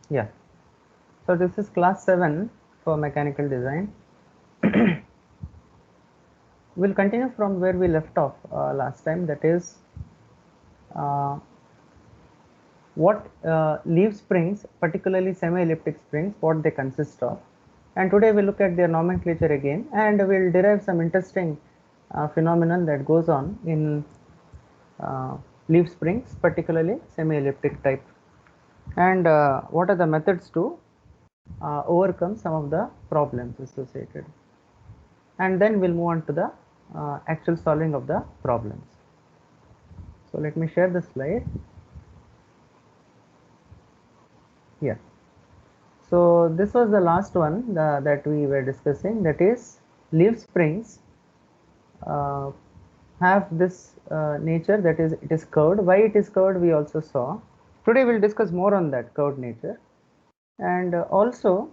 Yeah. So this is class 7 for mechanical design. We'll continue from where we left off last time, that is uh, what leaf springs, particularly semi-elliptic springs, what they consist of. And today we'll look at their nomenclature again, and we'll derive some interesting phenomenon that goes on in leaf springs, particularly semi-elliptic type, and what are the methods to overcome some of the problems associated. And then we'll move on to the actual solving of the problems. So let me share the slide. Here. So this was the last one that we were discussing, that is leaf springs uh, have this nature, that is it is curved. Why it is curved we also saw. Today we'll discuss more on that curved nature, and also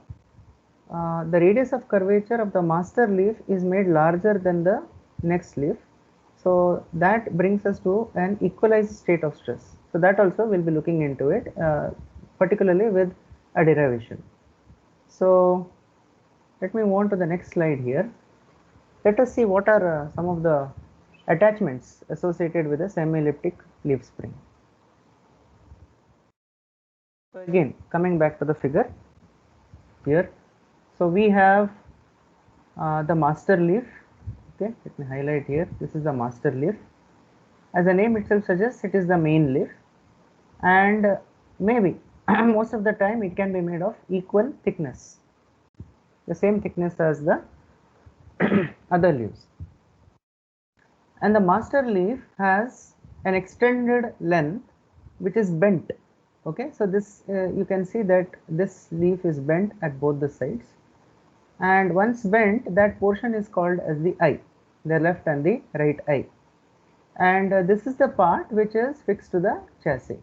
the radius of curvature of the master leaf is made larger than the next leaf. So that brings us to an equalized state of stress. So that also we'll be looking into it, particularly with a derivation. So let me move on to the next slide here. Let us see what are some of the attachments associated with a semi-elliptic leaf spring. So again, coming back to the figure here. So we have the master leaf. Okay, let me highlight here. This is the master leaf. As the name itself suggests, it is the main leaf, and maybe most of the time it can be made of equal thickness, the same thickness as the other leaves. And the master leaf has an extended length which is bent. Okay, so this you can see that this leaf is bent at both the sides, and once bent, that portion is called as the eye, the left and the right eye, and this is the part which is fixed to the chassis.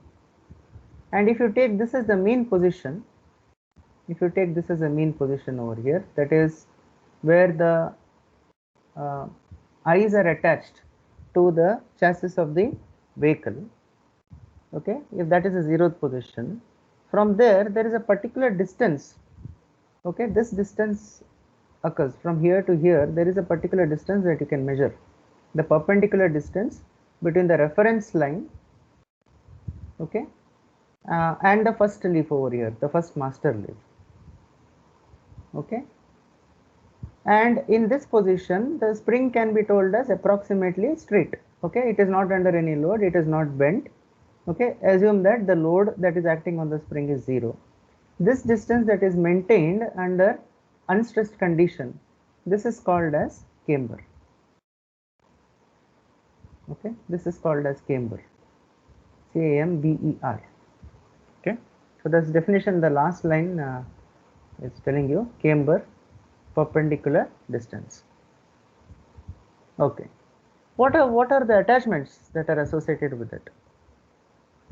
And if you take this as the mean position, if you take this as a mean position over here, that is where the eyes are attached to the chassis of the vehicle. Okay, if that is a 0th position, from there is a particular distance. Okay, this distance occurs from here to here. There is a particular distance that you can measure, the perpendicular distance between the reference line, okay, and the first leaf over here, the first master leaf. Okay, and in this position the spring can be told as approximately straight. Okay, it is not under any load, it is not bent. Okay, assume that the load that is acting on the spring is 0. This distance that is maintained under unstressed condition, this is called as camber. Okay, this is called as camber, C-A-M-B-E-R. Okay, so that's definition. The last line is telling you camber, perpendicular distance. Okay, what are the attachments that are associated with it?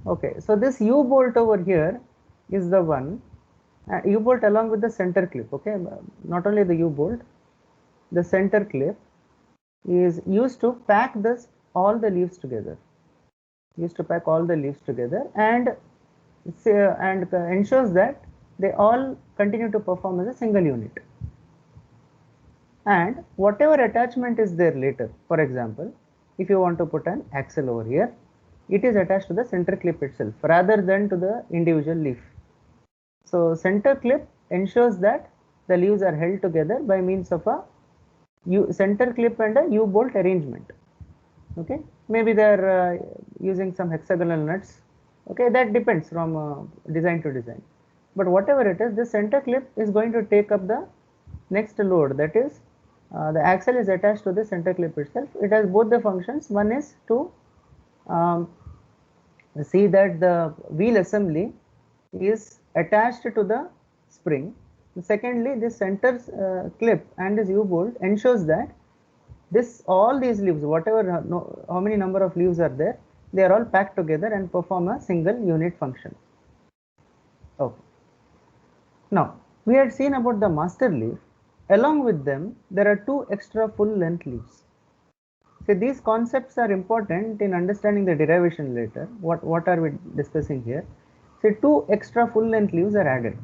Okay, so this U-bolt over here is the one, U-bolt along with the center clip. Okay, not only the U-bolt, the center clip is used to pack this all the leaves together, and ensures that they all continue to perform as a single unit. And whatever attachment is there later, for example, if you want to put an axle over here, it is attached to the center clip itself rather than to the individual leaf. So center clip ensures that the leaves are held together by means of a center clip and a U-bolt arrangement. Okay, maybe they are using some hexagonal nuts. Okay, that depends from design to design. But whatever it is, the center clip is going to take up the next load, that is the axle is attached to the center clip itself. It has both the functions. One is to see that the wheel assembly is attached to the spring. Secondly, this center clip and this U-bolt ensures that all these leaves, whatever how many number of leaves are there, they are all packed together and perform a single unit function. Okay. Now we had seen about the master leaf. Along with them, there are two extra full length leaves. So these concepts are important in understanding the derivation later. What are we discussing here? say 2 extra full length leaves are added.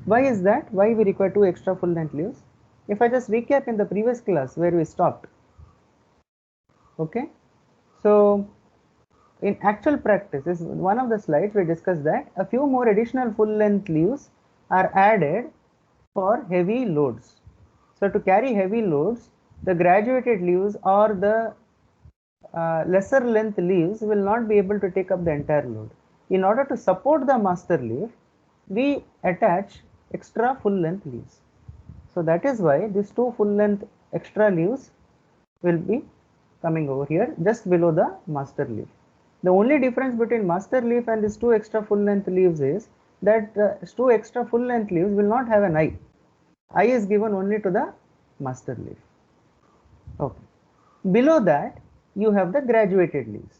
Why is that? Why we require 2 extra full length leaves? If I just recap in the previous class where we stopped, okay, so in actual practice, this is one of the slides we discussed that a few more additional full length leaves are added for heavy loads. So to carry heavy loads, the graduated leaves or the lesser length leaves will not be able to take up the entire load. In order to support the master leaf, we attach extra full length leaves. So that is why these 2 full length extra leaves will be coming over here just below the master leaf. The only difference between master leaf and these 2 extra full length leaves is that 2 extra full length leaves will not have an eye. Eye is given only to the master leaf. Okay. Below that, you have the graduated leaves.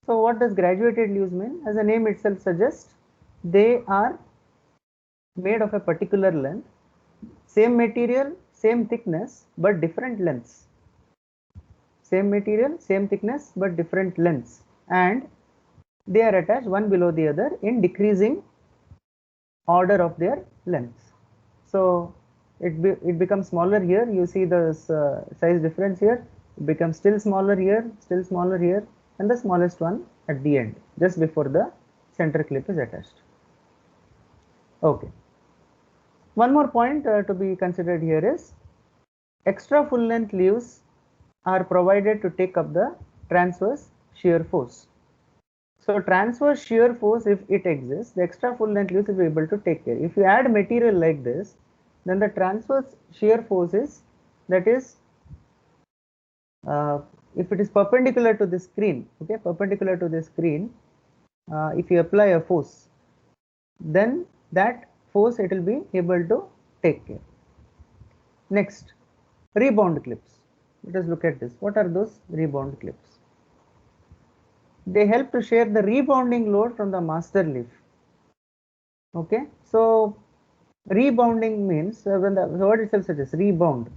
So what does graduated leaves mean? As the name itself suggests, they are made of a particular length, same material, same thickness, but different lengths. Same material, same thickness, but different lengths, and they are attached one below the other in decreasing order of their lengths. So it becomes smaller here. You see the size difference here. It becomes still smaller here, and the smallest one at the end, just before the center clip is attached. Okay. One more point to be considered here is extra full length leaves are provided to take up the transverse shear force. So transverse shear force, if it exists, the extra full length leaves will be able to take care. If you add material like this, then the transverse shear force is, that is, if it is perpendicular to the screen, okay, perpendicular to the screen, if you apply a force, then that force it will be able to take care. Next, rebound clips. Let us look at this. What are those rebound clips? They help to share the rebounding load from the master leaf. Okay, so rebounding means when the word itself suggests rebound.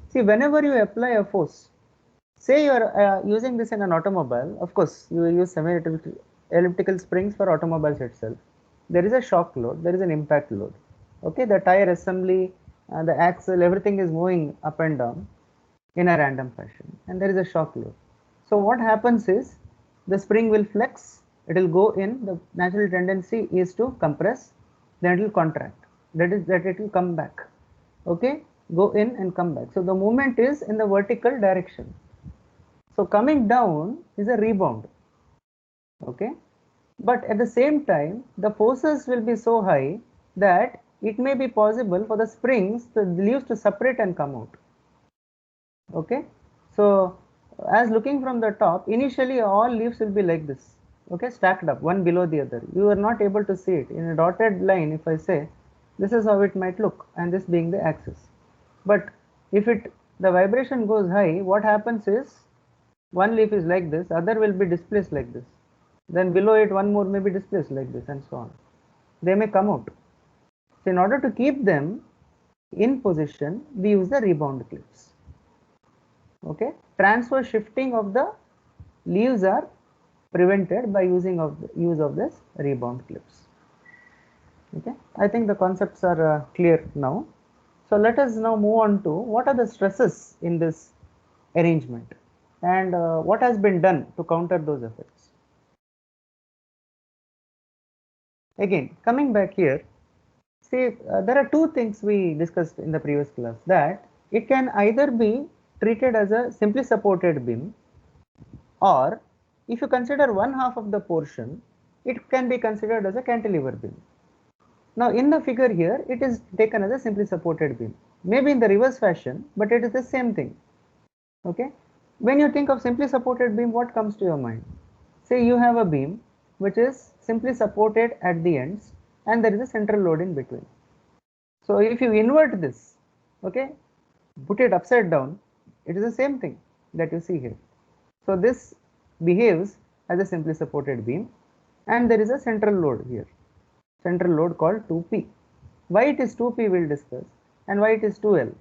See, whenever you apply a force, say you are using this in an automobile, of course you use semi-elliptical springs for automobiles itself. There is a shock load, there is an impact load. Okay, the tire assembly, the axle, everything is moving up and down in a random fashion, and there is a shock load. So what happens is the spring will flex, it will go in, the natural tendency is to compress, then it will contract, that is that it will come back. Okay, go in and come back. So the movement is in the vertical direction. So coming down is a rebound. Okay, but at the same time the forces will be so high that it may be possible for the springs, the leaves to separate and come out. Okay, so as looking from the top, initially all leaves will be like this, okay, stacked up one below the other. You are not able to see it in a dotted line. If I say this is how it might look, and this being the axis, but if the vibration goes high, what happens is one leaf is like this, other will be displaced like this, then below it one more may be displaced like this, and so on. They may come out. So in order to keep them in position, we use the rebound clips. Okay, transverse shifting of the leaves are prevented by use of this rebound clips. Okay, I think the concepts are clear now. So let us now move on to what are the stresses in this arrangement, and what has been done to counter those effects. Again, coming back here, see, there are two things we discussed in the previous class, that it can either be treated as a simply supported beam, or if you consider one half of the portion, it can be considered as a cantilever beam. Now in the figure here, it is taken as a simply supported beam, maybe in the reverse fashion, but it is the same thing. Okay, when you think of simply supported beam, what comes to your mind? Say you have a beam which is simply supported at the ends, and there is a central load in between. So if you invert this, okay, put it upside down, it is the same thing that you see here. So this behaves as a simply supported beam, and there is a central load here, central load called 2P. Why it is 2P we will discuss, and why it is 2L.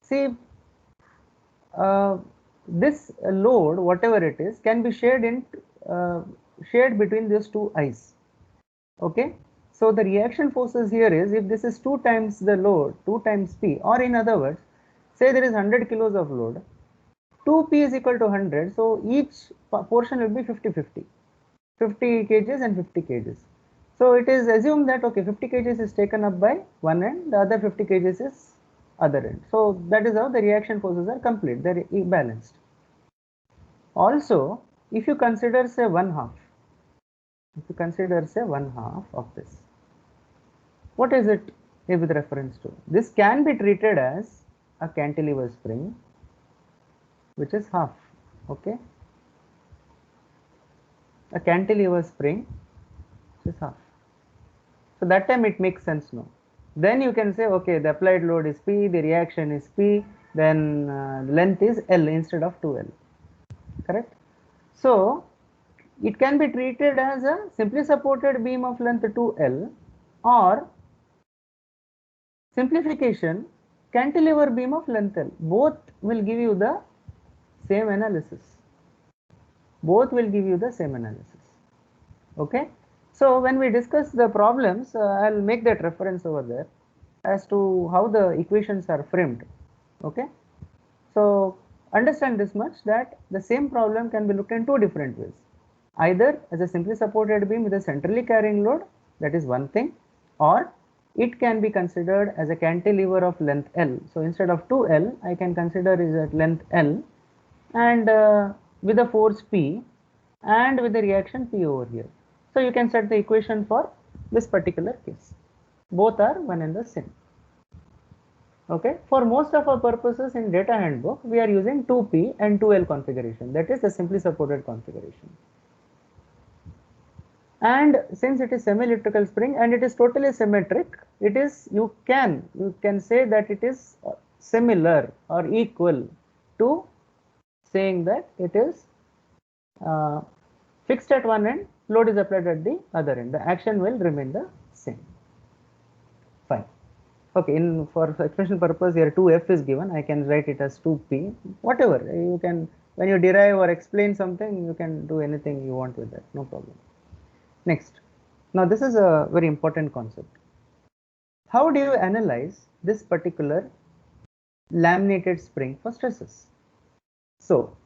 See, this load, whatever it is, can be shared between these two eyes. Okay, so the reaction forces here is, if this is 2 times the load, 2 times P, or in other words, say there is 100 kilos of load, 2P is equal to 100, so each portion will be 50-50, 50 kgs and 50 kgs. So it is assumed that, okay, 50 kgs is taken up by one end, the other 50 kgs is other end. So that is how the reaction forces are complete, they are balanced. Also, if you consider say one half of this, what is it with reference to? This can be treated as a cantilever spring, which is half. Okay, a cantilever spring, which is half. So that time it makes sense now. Then you can say, okay, the applied load is P, the reaction is P, then length is L instead of 2L. Correct? So it can be treated as a simply supported beam of length 2L, or simplification, cantilever beam of length L. Both will give you the same analysis. Both will give you the same analysis. Okay. So when we discuss the problems, I'll make that reference over there as to how the equations are framed. Okay. So understand this much, that the same problem can be looked in two different ways. Either as a simply supported beam with a centrally carrying load, that is one thing, or it can be considered as a cantilever of length L. So instead of 2L, I can consider is at length L, and with a force P and with the reaction P over here. So you can set the equation for this particular case. Both are one and the same. Okay, for most of our purposes in data handbook, we are using 2P and 2L configuration, that is the simply supported configuration. And since it is semi-elliptical spring and it is totally symmetric, it is, you can say that it is similar or equal to saying that it is fixed at one end, load is applied at the other end, the action will remain the same. Fine. Okay, in for expression purpose here 2F is given, I can write it as 2P, whatever you can, when you derive or explain something, you can do anything you want with that, no problem. Next, now this is a very important concept. How do you analyze this particular laminated spring for stresses? So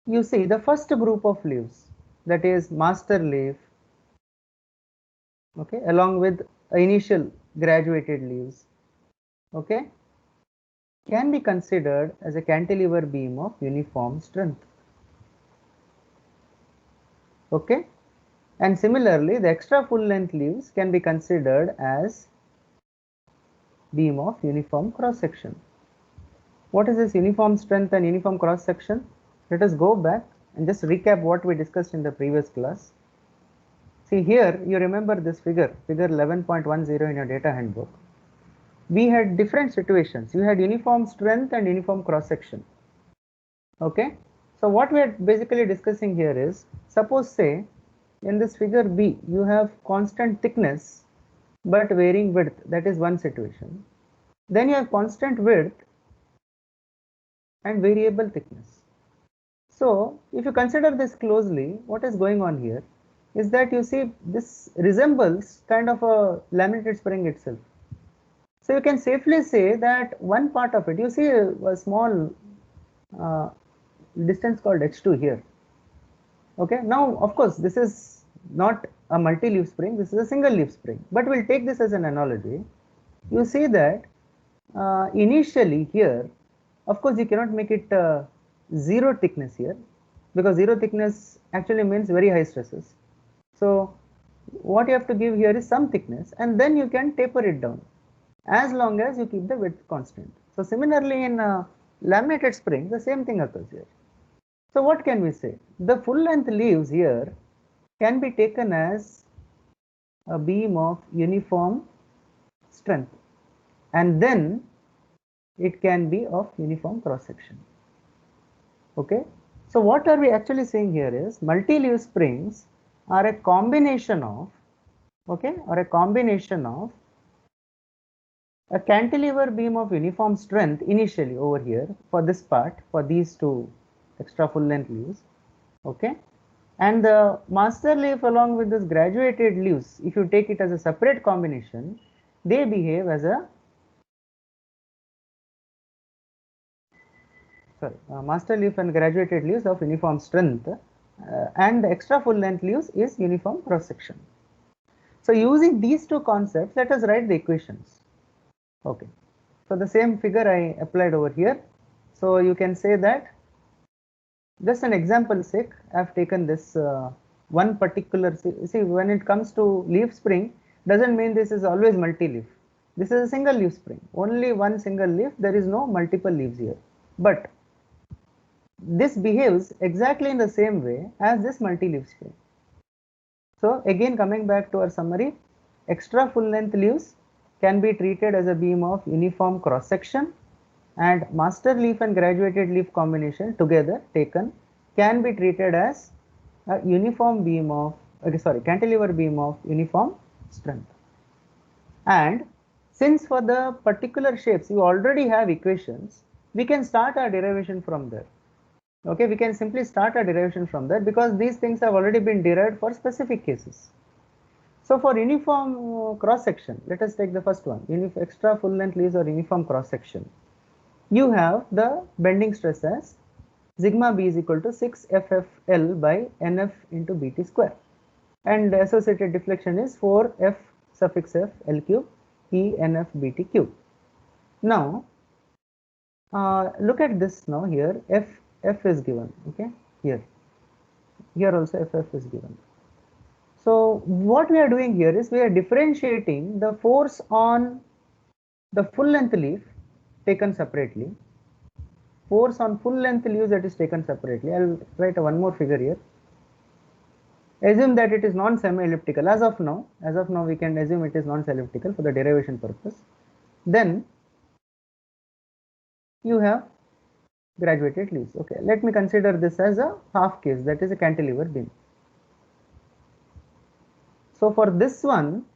you see the first group of leaves, that is master leaf, okay, along with initial graduated leaves, okay, can be considered as a cantilever beam of uniform strength. Okay, and similarly the extra full length leaves can be considered as beam of uniform cross section. What is this uniform strength and uniform cross section? Let us go back and just recap what we discussed in the previous class. See here, you remember this figure 11.10 in your data handbook. We had different situations. You had uniform strength and uniform cross section. Okay, so what we are basically discussing here is, suppose say in this figure B, you have constant thickness but varying width, that is one situation. Then you have constant width and variable thickness. So if you consider this closely, what is going on here is that you see this resembles kind of a laminated spring itself. So you can safely say that one part of it, you see a small distance called h2 here. Okay, now of course this is not a multi-leaf spring, this is a single leaf spring, but we'll take this as an analogy. You see that initially here, of course you cannot make it zero thickness here, because zero thickness actually means very high stresses. So what you have to give here is some thickness, and then you can taper it down as long as you keep the width constant. So similarly in laminated spring, the same thing occurs here. So what can we say? The full length leaves here can be taken as a beam of uniform strength, and then it can be of uniform cross section. Okay, so what are we actually saying here is, multi-leaf springs are a combination of, okay, or a combination of a cantilever beam of uniform strength initially over here for this part, for these two extra full length leaves, okay, And the master leaf along with this graduated leaves, if you take it as a separate combination, they behave as a master leaf and graduated leaves of uniform strength, and the extra full length leaves is uniform cross section. So using these two concepts, let us write the equations. Okay, so the same figure I applied over here. So you can say that, just an example sake, I have taken this one particular, see when it comes to leaf spring, doesn't mean this is always multi-leaf. This is a single leaf spring, only one single leaf, there is no multiple leaves here. But this behaves exactly in the same way as this multi-leaf spring. So again, coming back to our summary, extra full length leaves can be treated as a beam of uniform cross section, and master leaf and graduated leaf combination together taken can be treated as a uniform beam of, cantilever beam of uniform strength. And since for the particular shapes you already have equations, we can start our derivation from there. Okay, we can simply start a derivation from that because these things have already been derived for specific cases. So for uniform cross section, let us take the first one, extra full length leaves or uniform cross section. You have the bending stress as sigma b is equal to 6 ffl by nf into bt square, and the associated deflection is 4 f suffix f l cube e nf bt cube. Now look at this now. Here f is given, okay, here also ff is given. So what we are doing here is we are differentiating the force on the full length leaf taken separately, force on full length leaves that is taken separately. I'll write one more figure here. Assume that it is non-semi-elliptical. As of now we can assume it is non-elliptical for the derivation purpose. Then you have graduated leaves. Okay, let me consider this as a half case, that is a cantilever beam. So for this one,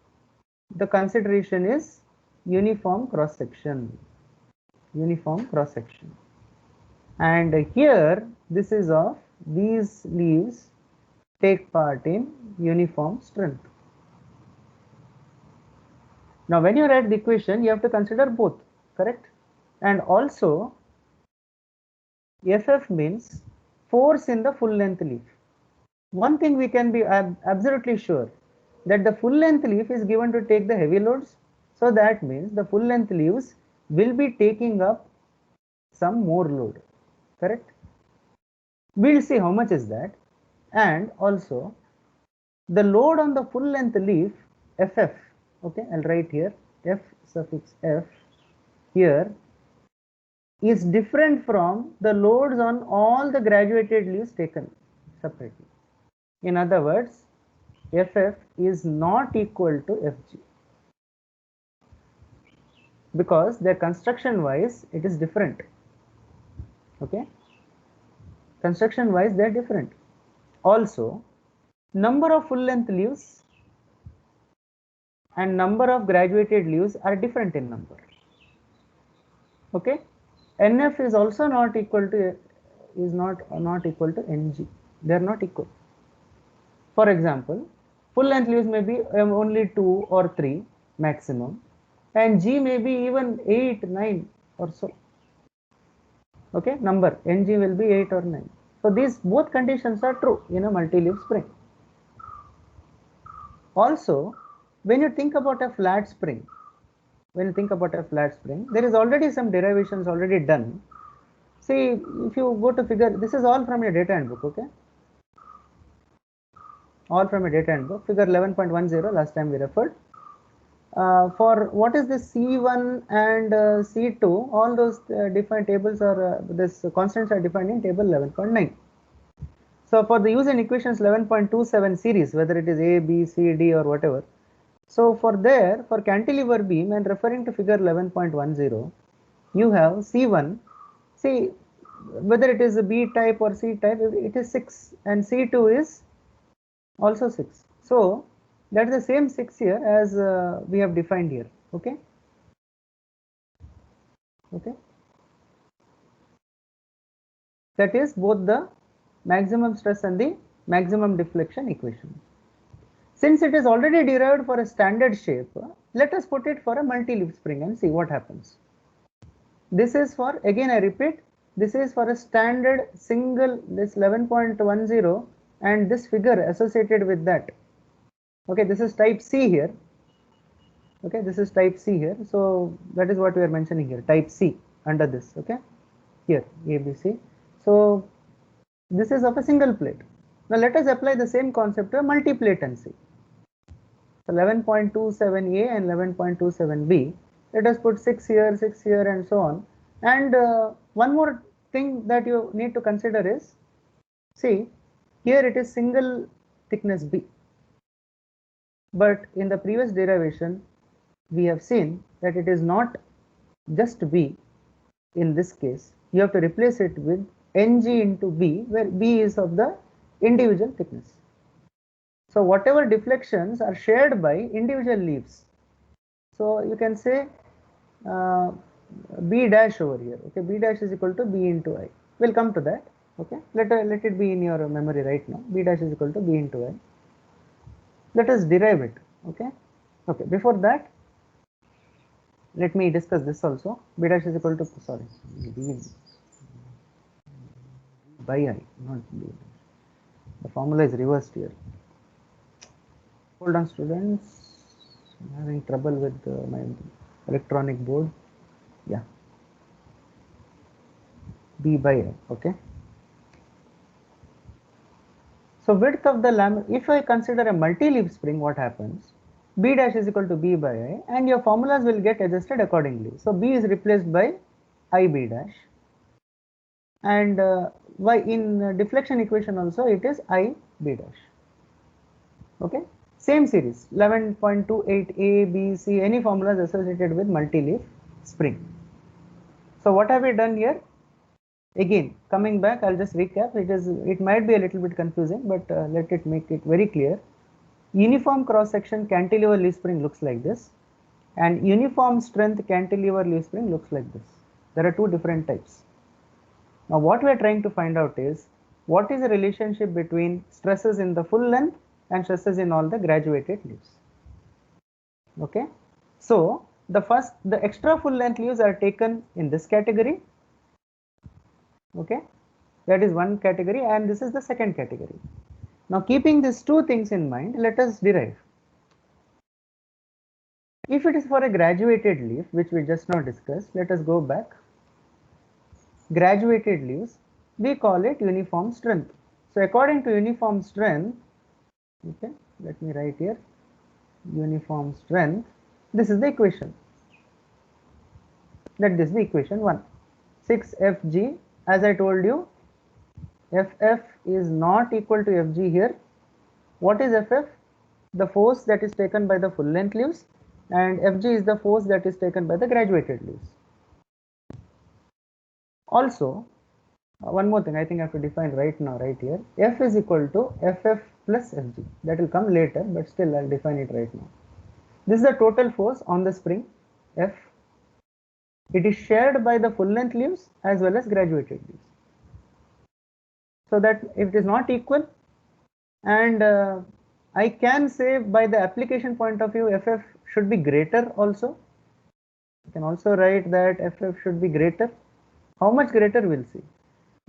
the consideration is uniform cross section, and here this is of these leaves take part in uniform strength. Now when you write the equation, you have to consider both, correct? And also ff means force in the full length leaf. One thing we can be absolutely sure, that the full length leaf is given to take the heavy loads, so that means the full length leaves will be taking up some more load, correct? We'll see how much is that. And also the load on the full length leaf ff, okay, I'll write here f suffix f here, is different from the loads on all the graduated leaves taken separately. In other words, ff is not equal to fg because their construction wise it is different. Okay, construction wise they are different. Also, number of full length leaves and number of graduated leaves are different in number. Okay, nf is also not equal to ng, they are not equal. For example, full length leaves may be only 2 or 3 maximum, and g may be even 8, 9 or so. Okay, number ng will be 8 or 9. So these both conditions are true in a multi-leaf spring. Also, when you think about a flat spring, there is already some derivations already done. See, if you go to figure, this is all from your data handbook, okay? All from a data handbook, figure 11.10, last time we referred. For what is this C1 and C2, all those defined tables are, this constants are defined in table 11.9. So for the use in equations 11.27 series, whether it is A, B, C, D or whatever. So for cantilever beam and referring to figure 11.10, you have C1, see whether it is a B type or C type, it is 6, and C2 is also 6. So that is the same 6 here as we have defined here. Okay, that is both the maximum stress and the maximum deflection equation. Since it is already derived for a standard shape, let us put it for a multi-leaf spring and see what happens. This is for, again I repeat, this is for a standard single, this 11.10 and this figure associated with that. Okay, this is type C here. Okay, this is type C here. So that is what we are mentioning here, type C under this. Okay, here ABC. So this is of a single plate. Now let us apply the same concept to a multi-plate and see. 11.27A and 11.27B. Let us put 6 here, and so on. And one more thing that you need to consider is, see, here it is single thickness B. But in the previous derivation, we have seen that it is not just B in this case. You have to replace it with Ng into B, where B is of the individual thickness. So whatever deflections are shared by individual leaves. So you can say B dash over here. Okay, B dash is equal to B into I. We'll come to that. Okay, let it be in your memory right now. B dash is equal to B into I. Let us derive it. Okay. Okay. Before that, let me discuss this also. B dash is equal to, sorry, B by I, not B. The formula is reversed here. Hold on, students. I'm having trouble with my electronic board. Yeah. B by I. Okay. So width of the lamina, if I consider a multi-leaf spring, what happens? B dash is equal to B by I, and your formulas will get adjusted accordingly. So B is replaced by IB dash, and Y in deflection equation also it is IB dash. Okay, same series 11.28 A, B, C, any formulas associated with multi-leaf spring. So what have we done here? Again, coming back, I'll just recap. It might be a little bit confusing, but let it make it very clear. Uniform cross-section cantilever leaf spring looks like this, and uniform strength cantilever leaf spring looks like this. There are two different types. Now what we are trying to find out is, what is the relationship between stresses in the full length and stresses in all the graduated leaves. Okay, so the extra full length leaves are taken in this category. Okay, that is one category, and this is the second category. Now keeping these two things in mind, let us derive. If it is for a graduated leaf, which we just now discussed, let us go back. Graduated leaves, we call it uniform strength. So according to uniform strength, okay, let me write here, uniform strength, this is the equation. That this is the equation 1. 6Fg, as I told you, Ff is not equal to Fg here. What is Ff? The force that is taken by the full length leaves, and Fg is the force that is taken by the graduated leaves. Also, one more thing I think I have to define right now, right here. F is equal to Ff plus Fg. That will come later, but still I'll define it right now. This is the total force on the spring, F. It is shared by the full length leaves as well as graduated leaves. So that if it is not equal, and I can say by the application point of view, Ff should be greater also. You can also write that Ff should be greater. How much greater we'll see.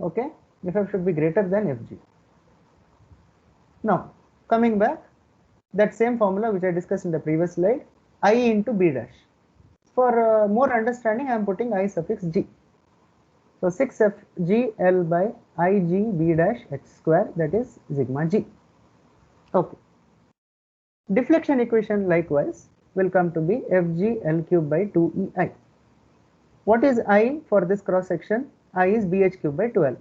Okay, Ff should be greater than Fg. Now coming back, that same formula which I discussed in the previous slide, I into B dash. For more understanding, I am putting I suffix g. So 6Fg L by Ig B dash h square, that is sigma g. Okay. Deflection equation likewise will come to be Fg L cube by 2EI. What is I for this cross section? I is BH cube by 12.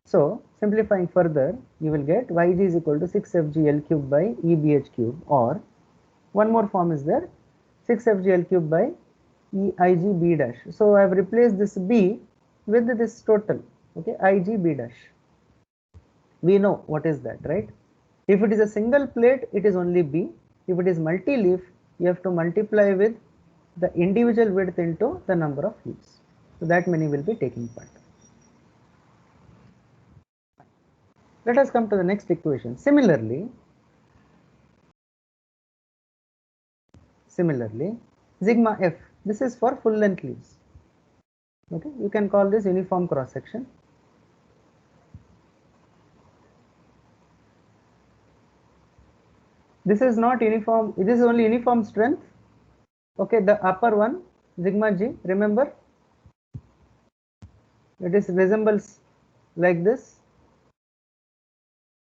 So simplifying further, you will get Yg is equal to 6Fg L cube by EBH cube, or one more form is there, 6Fg L cube by Eig B dash. So I have replaced this B with this total. Okay, Ig B dash. We know what is that, right? If it is a single plate, it is only B. If it is multi-leaf, you have to multiply with the individual width into the number of leaves. So that many will be taking part. Let us come to the next equation. Similarly, sigma f, this is for full length leaves. Okay, you can call this uniform cross section. This is not uniform, this is only uniform strength. Okay, the upper one, sigma g, remember, it is resembles like this.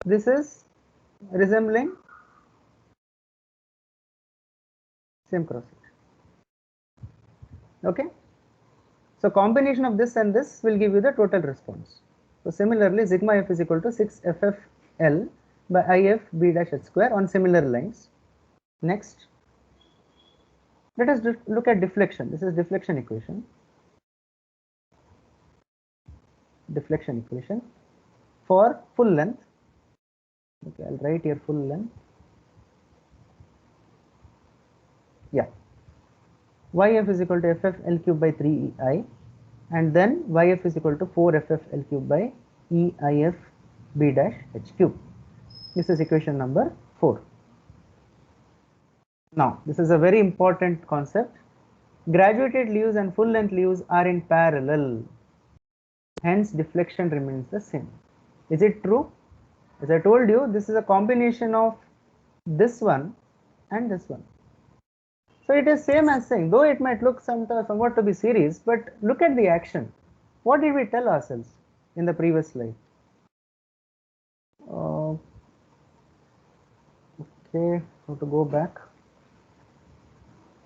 This is resembling same cross section. Okay, so combination of this and this will give you the total response. So similarly, sigma f is equal to 6 ffl by if b dash h square on similar lines. Next, let us look at deflection. This is deflection equation. Deflection equation for full length. Okay, I'll write here full length. Yeah, yf is equal to ff l cube by 3ei, and then yf is equal to 4ff l cube by eif b dash h cube. This is equation number 4. Now, this is a very important concept. Graduated leaves and full length leaves are in parallel. Hence, deflection remains the same. Is it true? As I told you, this is a combination of this one and this one. So it is same as saying, though it might look somewhat to be series, but look at the action. What did we tell ourselves in the previous slide? Okay, have to go back.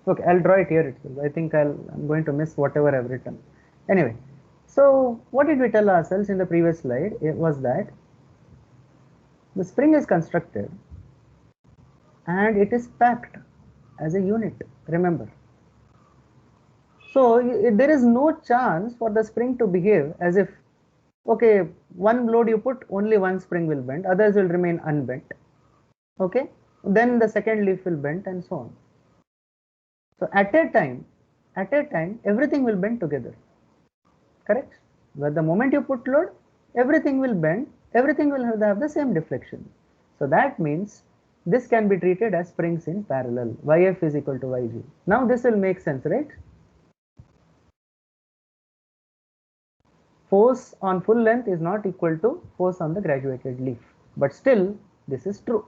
Okay, I'll draw it here itself. I think I'm going to miss whatever I've written. Anyway, so what did we tell ourselves in the previous slide? It was that the spring is constructed and it is packed as a unit, remember. So there is no chance for the spring to behave as if, okay, one load you put, only one spring will bend, others will remain unbent. Okay, then the second leaf will bend and so on. So at a time, everything will bend together. Correct? But the moment you put load, everything will bend, everything will have the same deflection. So that means this can be treated as springs in parallel. Yf is equal to Yg. Now this will make sense, right? Force on full length is not equal to force on the graduated leaf. But still, this is true.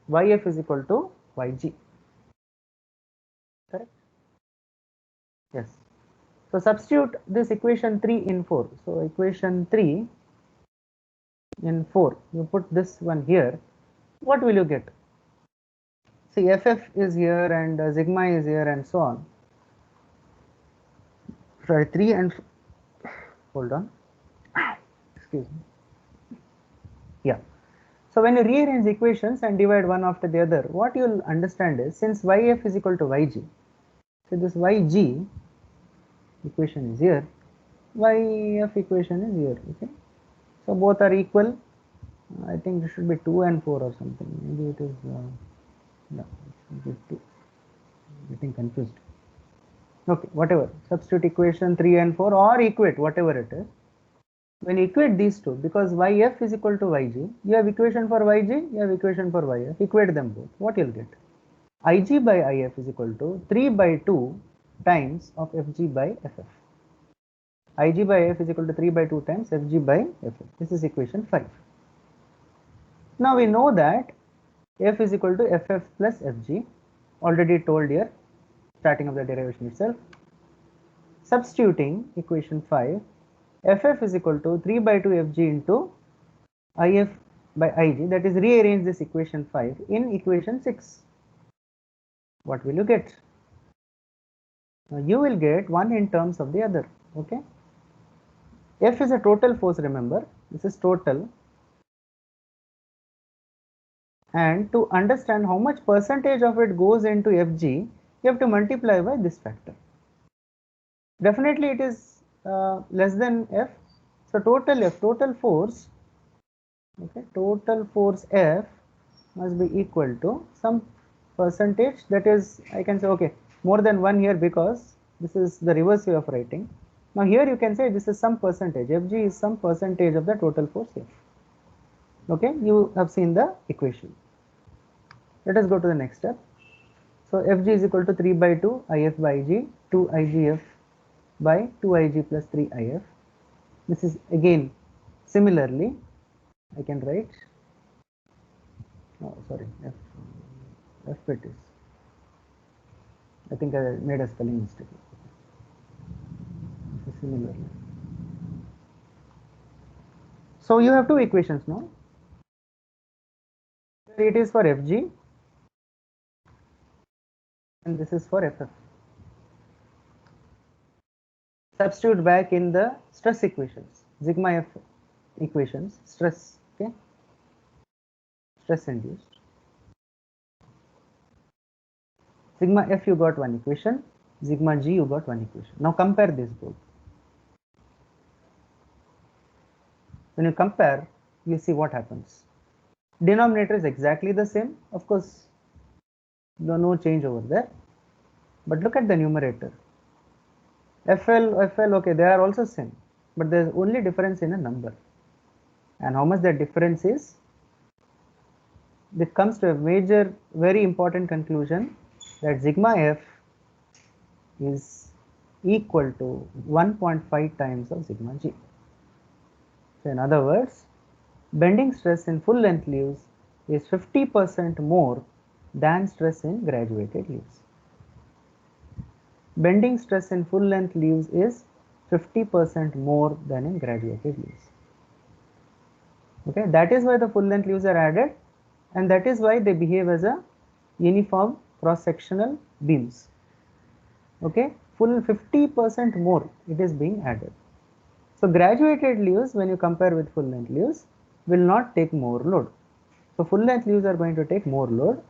Yf is equal to Yg. Correct? Yes. So substitute this equation 3 in 4. So equation 3 in 4, you put this one here. What will you get? See, ff is here and sigma is here and so on. Sorry, 3 and hold on. Excuse me. Yeah. So when you rearrange equations and divide one after the other, what you'll understand is, since yf is equal to yg, so this yg equation is here, yf equation is here. Okay, so both are equal. I think it should be 2 and 4 or something. Maybe it is no, it should be 2. Getting confused. Okay, whatever. Substitute equation 3 and 4 or equate whatever it is. When you equate these two, because yf is equal to yg, you have equation for yg, you have equation for yf. Equate them both. What you'll get? Ig by if is equal to 3 by 2 times of fg by ff. Ig by f is equal to 3 by 2 times fg by ff. This is equation 5. Now we know that f is equal to ff plus fg, already told here, starting of the derivation itself. Substituting equation 5, ff is equal to 3 by 2 fg into if by ig, that is rearrange this equation 5 in equation 6. What will you get? Now you will get one in terms of the other. Okay, F is a total force, remember, this is total, and to understand how much percentage of it goes into Fg, you have to multiply by this factor. Definitely it is less than F, so total F, total force, okay, total force F must be equal to some percentage, that is, I can say, okay, more than 1 here because this is the reverse way of writing. Now here you can say this is some percentage, Fg is some percentage of the total force F. Okay, you have seen the equation. Let us go to the next step. So Fg is equal to 3 by 2 If by G, 2 Igf by 2 Ig plus 3 If. This is again similarly, I can write, oh sorry, F it is. I think I made a spelling mistake. Similarly. So you have two equations now. It is for Fg and this is for Ff. Substitute back in the stress equations, sigma F equations, stress, okay, stress induced. Sigma F you got one equation, sigma G you got one equation. Now compare this both. When you compare, you see what happens. Denominator is exactly the same, of course, no change over there. But look at the numerator. FL, okay, they are also same, but there is only difference in a number. And how much that difference is? It comes to a major, very important conclusion that sigma F is equal to 1.5 times of sigma G. So in other words, bending stress in full length leaves is 50% more than stress in graduated leaves. Bending stress in full length leaves is 50% more than in graduated leaves. Okay, that is why the full length leaves are added, and that is why they behave as a uniform cross sectional beams. Okay, full 50% more it is being added. So graduated leaves, when you compare with full length leaves, will not take more load. So full length leaves are going to take more load.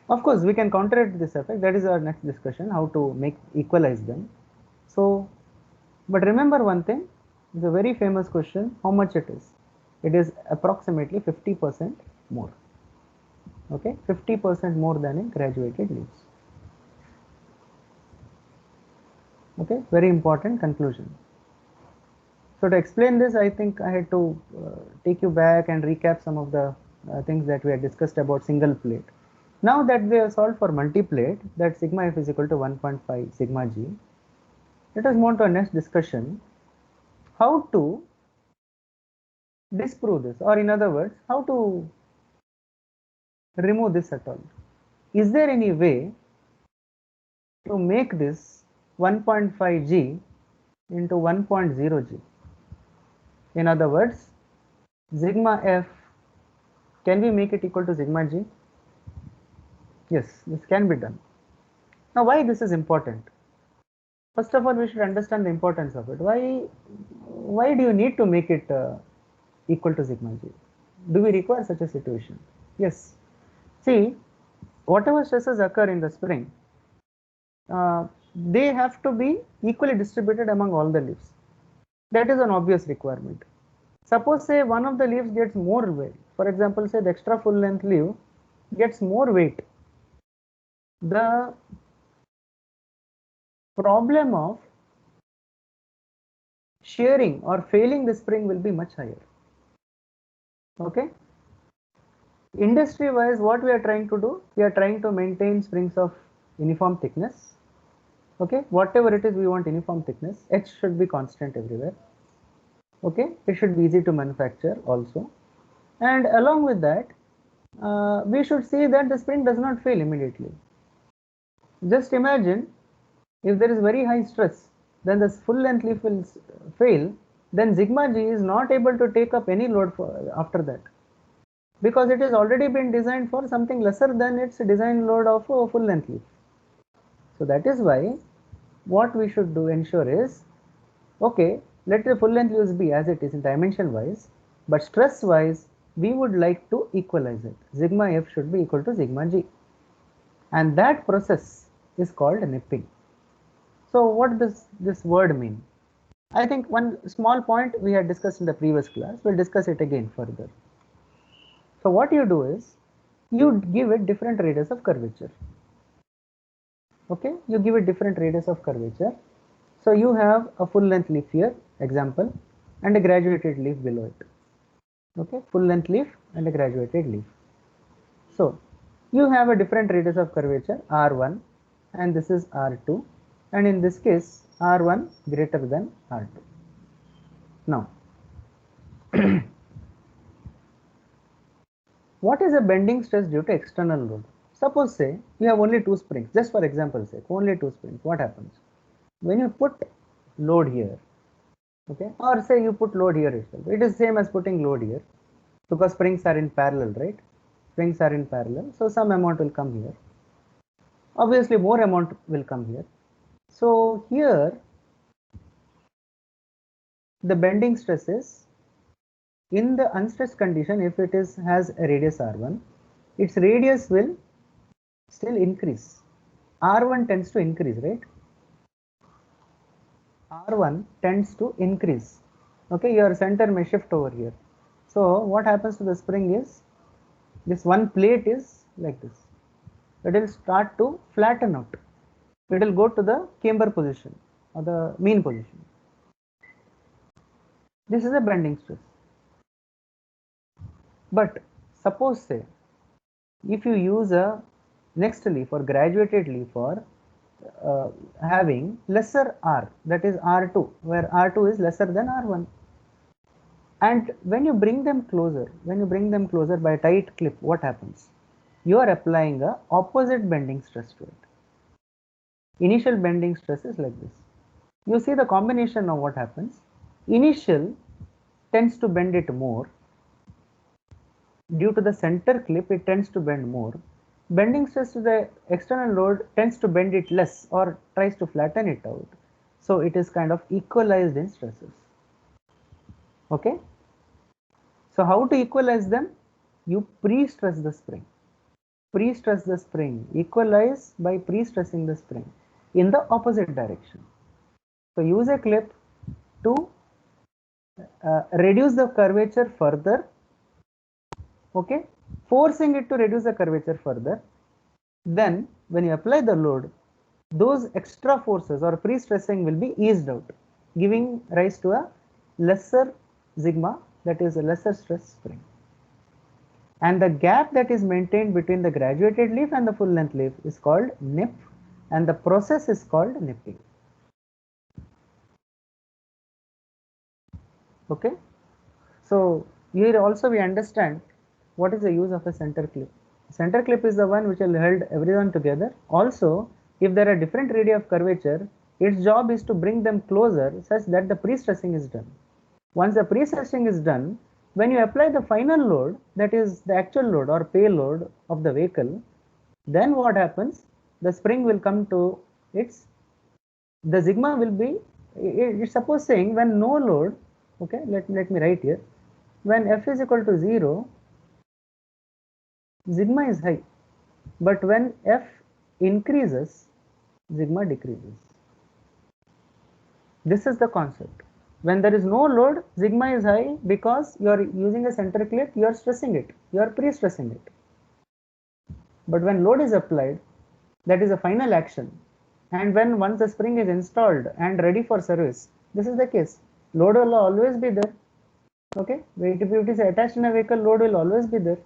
Of course, we can counteract this effect. That is our next discussion, how to equalize them. So, but remember one thing, it's a very famous question, how much it is? It is approximately 50% more. Okay, 50% more than in graduated leaves. Okay, very important conclusion. So to explain this, I think I had to take you back and recap some of the things that we had discussed about single plate. Now that we have solved for multi-plate, that sigma F is equal to 1.5 sigma G, let us move on to our next discussion, how to disprove this, or in other words, how to remove this at all. Is there any way to make this 1.5 G into 1.0 G? In other words, sigma F, can we make it equal to sigma G? Yes, this can be done. Now, why this is important? First of all, we should understand the importance of it. Why do you need to make it equal to sigma G? Do we require such a situation? Yes. See, whatever stresses occur in the spring, they have to be equally distributed among all the leaves. That is an obvious requirement. Suppose say one of the leaves gets more weight. For example, say the extra full length leaf gets more weight. The problem of shearing or failing the spring will be much higher. Okay. Industry wise, what we are trying to do, we are trying to maintain springs of uniform thickness. Okay, whatever it is, we want uniform thickness. H should be constant everywhere. Okay, it should be easy to manufacture also, and along with that, we should see that the spring does not fail immediately. Just imagine if there is very high stress, then the full length leaf will fail, then sigma G is not able to take up any load after that, because it has already been designed for something lesser than its design load of a full length leaf. So that is why what we should ensure is, okay, let the full length leaves be as it is in dimension wise, but stress wise we would like to equalize it. Sigma F should be equal to sigma G, and that process is called nipping. So what does this word mean? I think one small point we had discussed in the previous class, we'll discuss it again further. So what you do is, you give it different radius of curvature. Okay, you give it different radius of curvature. So you have a full length leaf here, example, and a graduated leaf below it. Okay, full length leaf and a graduated leaf. So you have a different radius of curvature R1 and this is R2, and in this case R1 greater than R2. Now what is a bending stress due to external load? Suppose say you have only two springs, just for example sake, only two springs. What happens? When you put load here, okay, or say you put load here itself, it is same as putting load here because springs are in parallel, right? Springs are in parallel, so some amount will come here. Obviously more amount will come here. So here the bending stress is, in the unstressed condition, if it is has a radius R1, its radius will still increase. R1 tends to increase, right? R1 tends to increase. Okay, your center may shift over here. So what happens to the spring is, this one plate is like this. It will start to flatten out. It will go to the camber position or the mean position. This is a bending stress. But suppose say if you use a next leaf or graduated leaf for having lesser R, that is R2, where R2 is lesser than R1, and when you bring them closer by a tight clip, what happens? You are applying a opposite bending stress to it. Initial bending stress is like this. You see the combination of what happens. Initial tends to bend it more. Due to the center clip, it tends to bend more. Bending stress to the external load tends to bend it less or tries to flatten it out. So it is kind of equalized in stresses. Okay. So how to equalize them? You pre-stress the spring. Pre-stress the spring. Equalize by pre-stressing the spring in the opposite direction. So use a clip to reduce the curvature further. Okay, forcing it to reduce the curvature further. Then when you apply the load, those extra forces or pre-stressing will be eased out, giving rise to a lesser sigma, that is a lesser stress spring. And the gap that is maintained between the graduated leaf and the full length leaf is called nip, and the process is called nipping. Okay, so here also we understand what is the use of a center clip. Center clip is the one which will hold everyone together. Also, if there are different radii of curvature, its job is to bring them closer such that the pre-stressing is done. Once the pre-stressing is done, when you apply the final load, that is the actual load or payload of the vehicle, then what happens? The spring will come to its, the sigma will be, it's suppose saying when no load, okay, let me write here, when f is equal to 0, sigma is high, but when f increases, sigma decreases. This is the concept. When there is no load, sigma is high because you are using a center clip, you are stressing it, you are pre-stressing it. But when load is applied, that is a final action, and when once the spring is installed and ready for service, this is the case, load will always be there. Okay, if it is attached in a vehicle, load will always be there.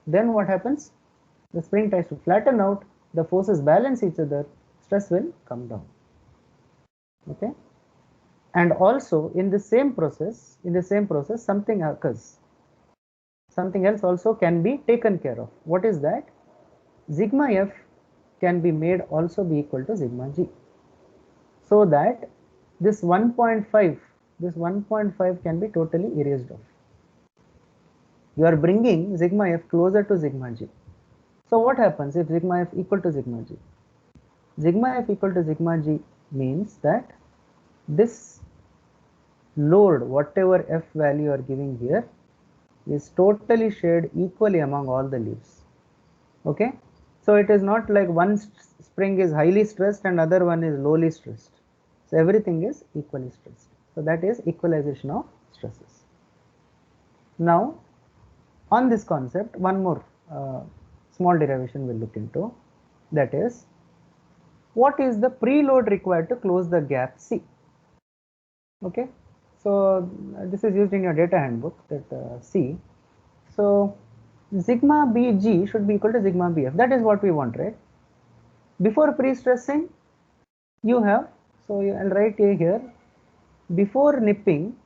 Then what happens? The spring tries to flatten out, the forces balance each other, stress will come down. Okay, and also in the same process, something occurs. Something else also can be taken care of. What is that? Sigma f can be made also be equal to sigma g, so that this 1.5 can be totally erased off. You are bringing sigma f closer to sigma g. So what happens if sigma f equal to sigma g? Sigma f equal to sigma g means that this load, whatever f value you are giving here, is totally shared equally among all the leaves. Okay, so it is not like one spring is highly stressed and other one is lowly stressed. So everything is equally stressed. So that is equalization of stresses. Now on this concept, one more small derivation we'll look into, that is, what is the preload required to close the gap C? Okay, so this is used in your data handbook, that C. So sigma Bg should be equal to sigma Bf. That is what we want, right? Before pre-stressing, you have, so I'll write here, before nipping,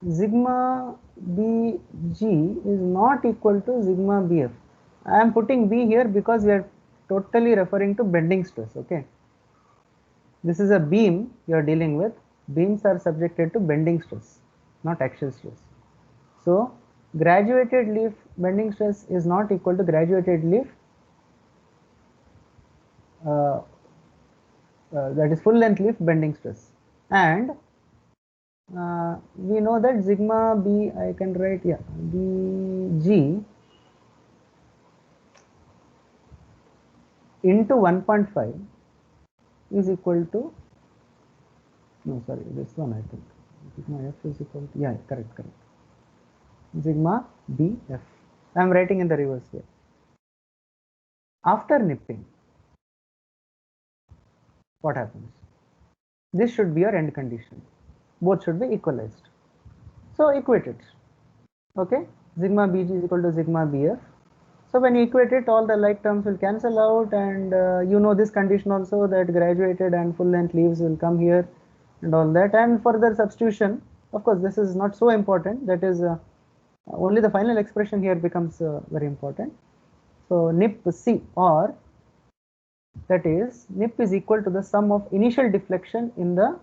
sigma Bg is not equal to sigma Bf. I am putting B here because we are totally referring to bending stress, okay? This is a beam you are dealing with. Beams are subjected to bending stress, not axial stress. So graduated leaf bending stress is not equal to graduated leaf that is full length leaf bending stress. And we know that sigma B, I can write, yeah, Bg into 1.5 is equal to, no sorry, this one I think, sigma F is equal to, yeah, correct, sigma Bf. I am writing in the reverse way. After nipping, what happens? This should be your end condition. Both should be equalized. So equate it. Okay, sigma Bg is equal to sigma Bf. So when you equate it, all the like terms will cancel out, and you know this condition also, that graduated and full length leaves will come here and all that. And further substitution, of course this is not so important, that is only the final expression here becomes very important. So nip C, or that is nip is equal to the sum of initial deflection in the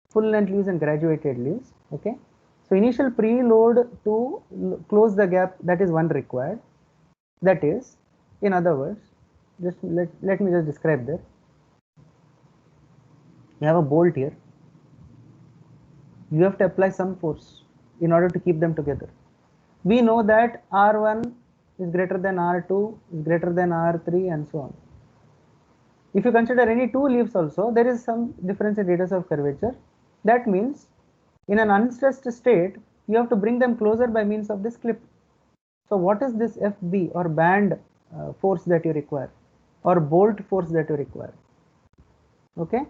full length leaves and graduated leaves. Okay, so initial preload to close the gap, that is one required. That is, in other words, just let me just describe that. You have a bolt here. You have to apply some force in order to keep them together. We know that R1 is greater than R2 is greater than R3 and so on. If you consider any two leaves also, there is some difference in radius of curvature. That means in an unstressed state, you have to bring them closer by means of this clip. So what is this FB or band force that you require, or bolt force that you require? Okay,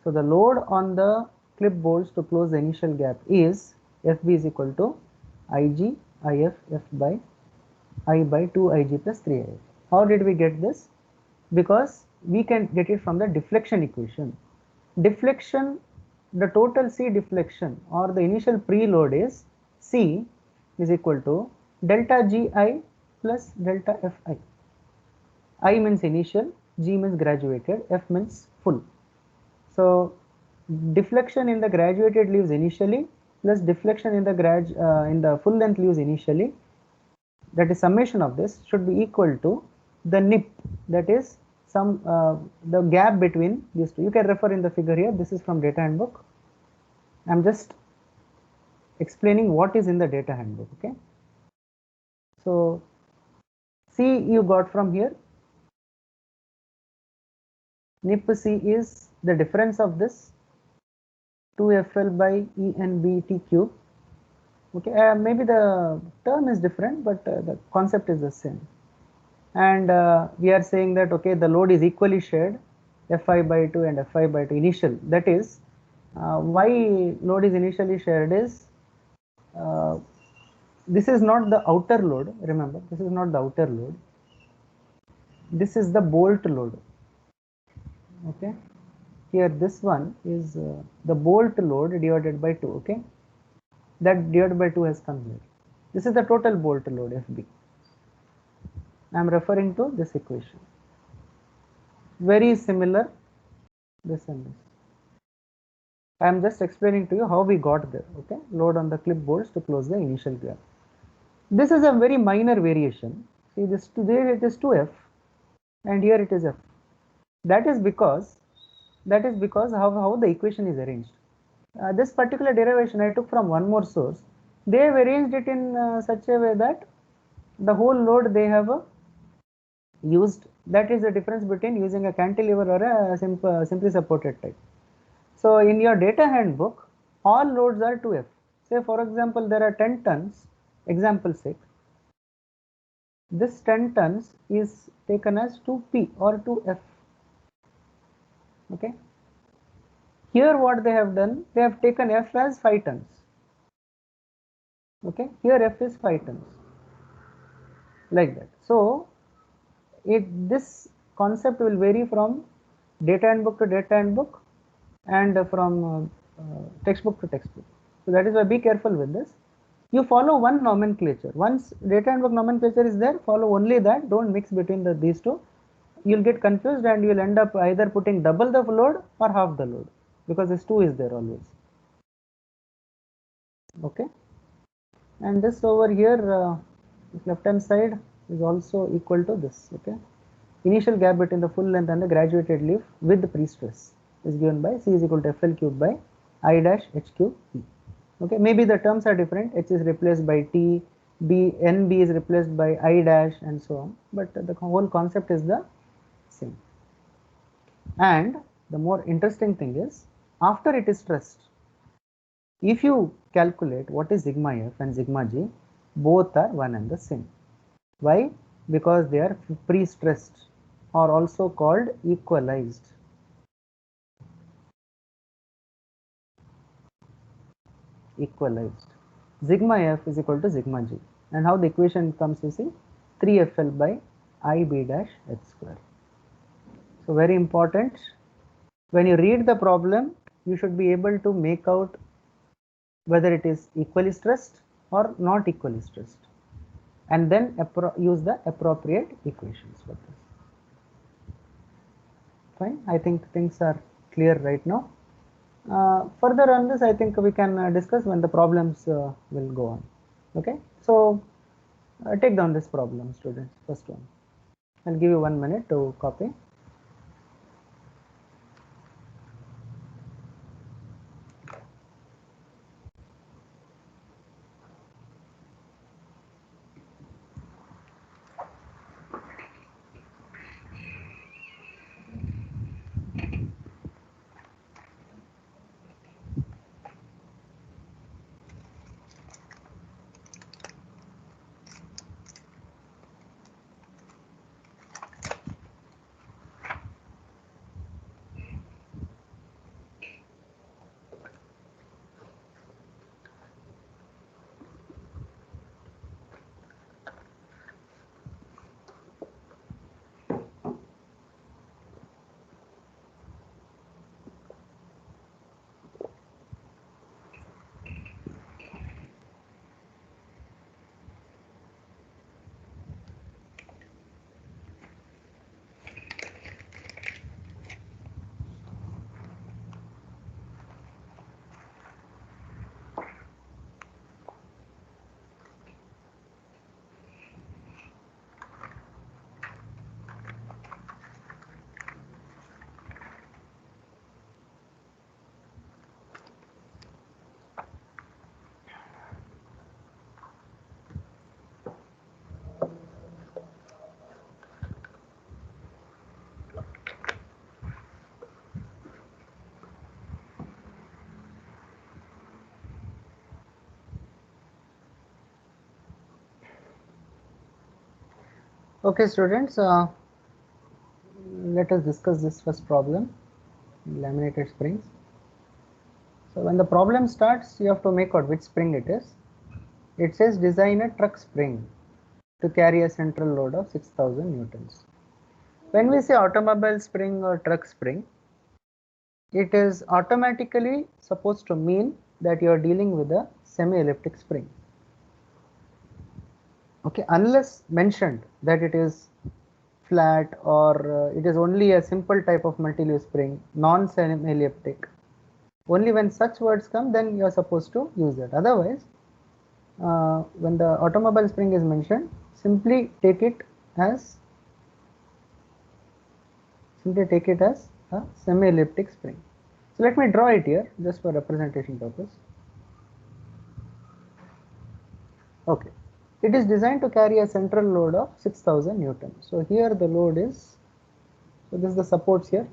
so the load on the clip bolts to close the initial gap is FB is equal to Ig If F by I by 2 Ig plus 3 If. How did we get this? Because we can get it from the deflection equation. Deflection, the total C deflection or the initial preload is C is equal to delta Gi plus delta Fi. I means initial, G means graduated, F means full. So deflection in the graduated leaves initially plus deflection in the full length leaves initially, that is summation of this, should be equal to the nip, that is some the gap between these two. You can refer in the figure here. This is from data handbook. I am just explaining what is in the data handbook. Okay, so C you got from here. Nip C is the difference of this 2FL by E and B T cube. Okay, maybe the term is different, but the concept is the same. And we are saying that, okay, the load is equally shared, Fi by 2 and Fi by 2 initial. That is, why load is initially shared is, this is not the outer load, remember, this is not the outer load. This is the bolt load. Okay, here this one is the bolt load divided by 2. Okay, that divided by 2 has come here. This is the total bolt load FB. I am referring to this equation. Very similar, this and this. I am just explaining to you how we got there. Okay, load on the clip bolts to close the initial gap. This is a very minor variation. See, this there it is 2F and here it is F. That is because how the equation is arranged. This particular derivation I took from one more source. They have arranged it in such a way that the whole load they have used. That is the difference between using a cantilever or a simply supported type. So in your data handbook, all loads are 2F. Say for example, there are 10 tons, example 6. This 10 tons is taken as 2P or 2F. Okay. Here what they have done, they have taken F as 5 tons. Okay, here F is 5 tons, like that. So this concept will vary from data handbook to data handbook and from textbook to textbook. So that is why be careful with this. You follow one nomenclature. Once data handbook nomenclature is there, follow only that. Don't mix between these two. You'll get confused and you'll end up either putting double the load or half the load, because this 2 is there always. Okay, and this over here, left hand side is also equal to this. Okay, initial gap between the full length and the graduated leaf with the pre-stress is given by C is equal to FL cube by I dash H cube E. Okay, maybe the terms are different. H is replaced by T, NB is replaced by I dash, and so on, but the whole concept is the same. And the more interesting thing is, after it is stressed, if you calculate what is sigma F and sigma G, both are one and the same. Why? Because they are pre-stressed, or also called equalized. Equalized. Sigma F is equal to sigma G. And how the equation comes, you see, 3FL by IB dash H square. So very important. When you read the problem, you should be able to make out whether it is equally stressed or not equally stressed, and then use the appropriate equations for this. Fine, I think things are clear right now. Further on this, I think we can discuss when the problems will go on. Okay, so take down this problem, students. First one, I'll give you 1 minute to copy. Okay, students, let us discuss this first problem, laminated springs. So when the problem starts, you have to make out which spring it is. It says design a truck spring to carry a central load of 6000 newtons. When we say automobile spring or truck spring, it is automatically supposed to mean that you are dealing with a semi-elliptic spring. Okay, unless mentioned that it is flat or it is only a simple type of multi-leaf spring, non-semi-elliptic. Only when such words come, then you are supposed to use that. Otherwise, when the automobile spring is mentioned, simply take it as a semi-elliptic spring. So let me draw it here just for representation purpose. Okay, it is designed to carry a central load of 6000 newtons. So here the load is, so this is the supports here.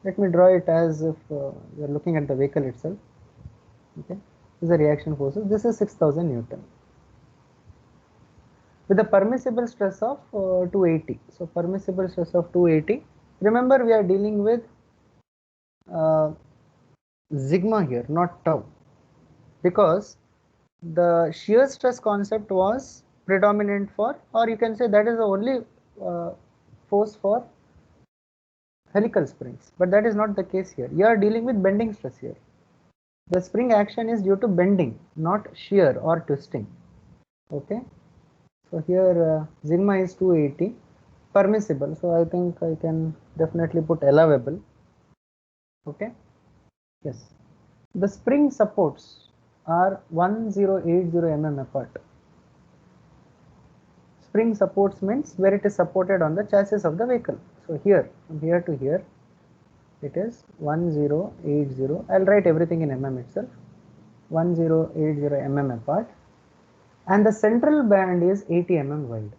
Let me draw it as if you are looking at the vehicle itself. Okay, this is the reaction forces. This is 6000 newton with a permissible stress of 280. So permissible stress of 280. Remember, we are dealing with sigma here, not tau, because the shear stress concept was predominant for, or you can say that is the only force for helical springs, but that is not the case here. You are dealing with bending stress here. The spring action is due to bending, not shear or twisting. Okay, so here sigma is 280, permissible, so I think I can definitely put allowable. Okay, yes, the spring supports are 1080 mm apart. Spring supports means where it is supported on the chassis of the vehicle. So here, from here to here, it is 1080. I'll write everything in mm itself. 1080 mm apart, and the central band is 80 mm wide.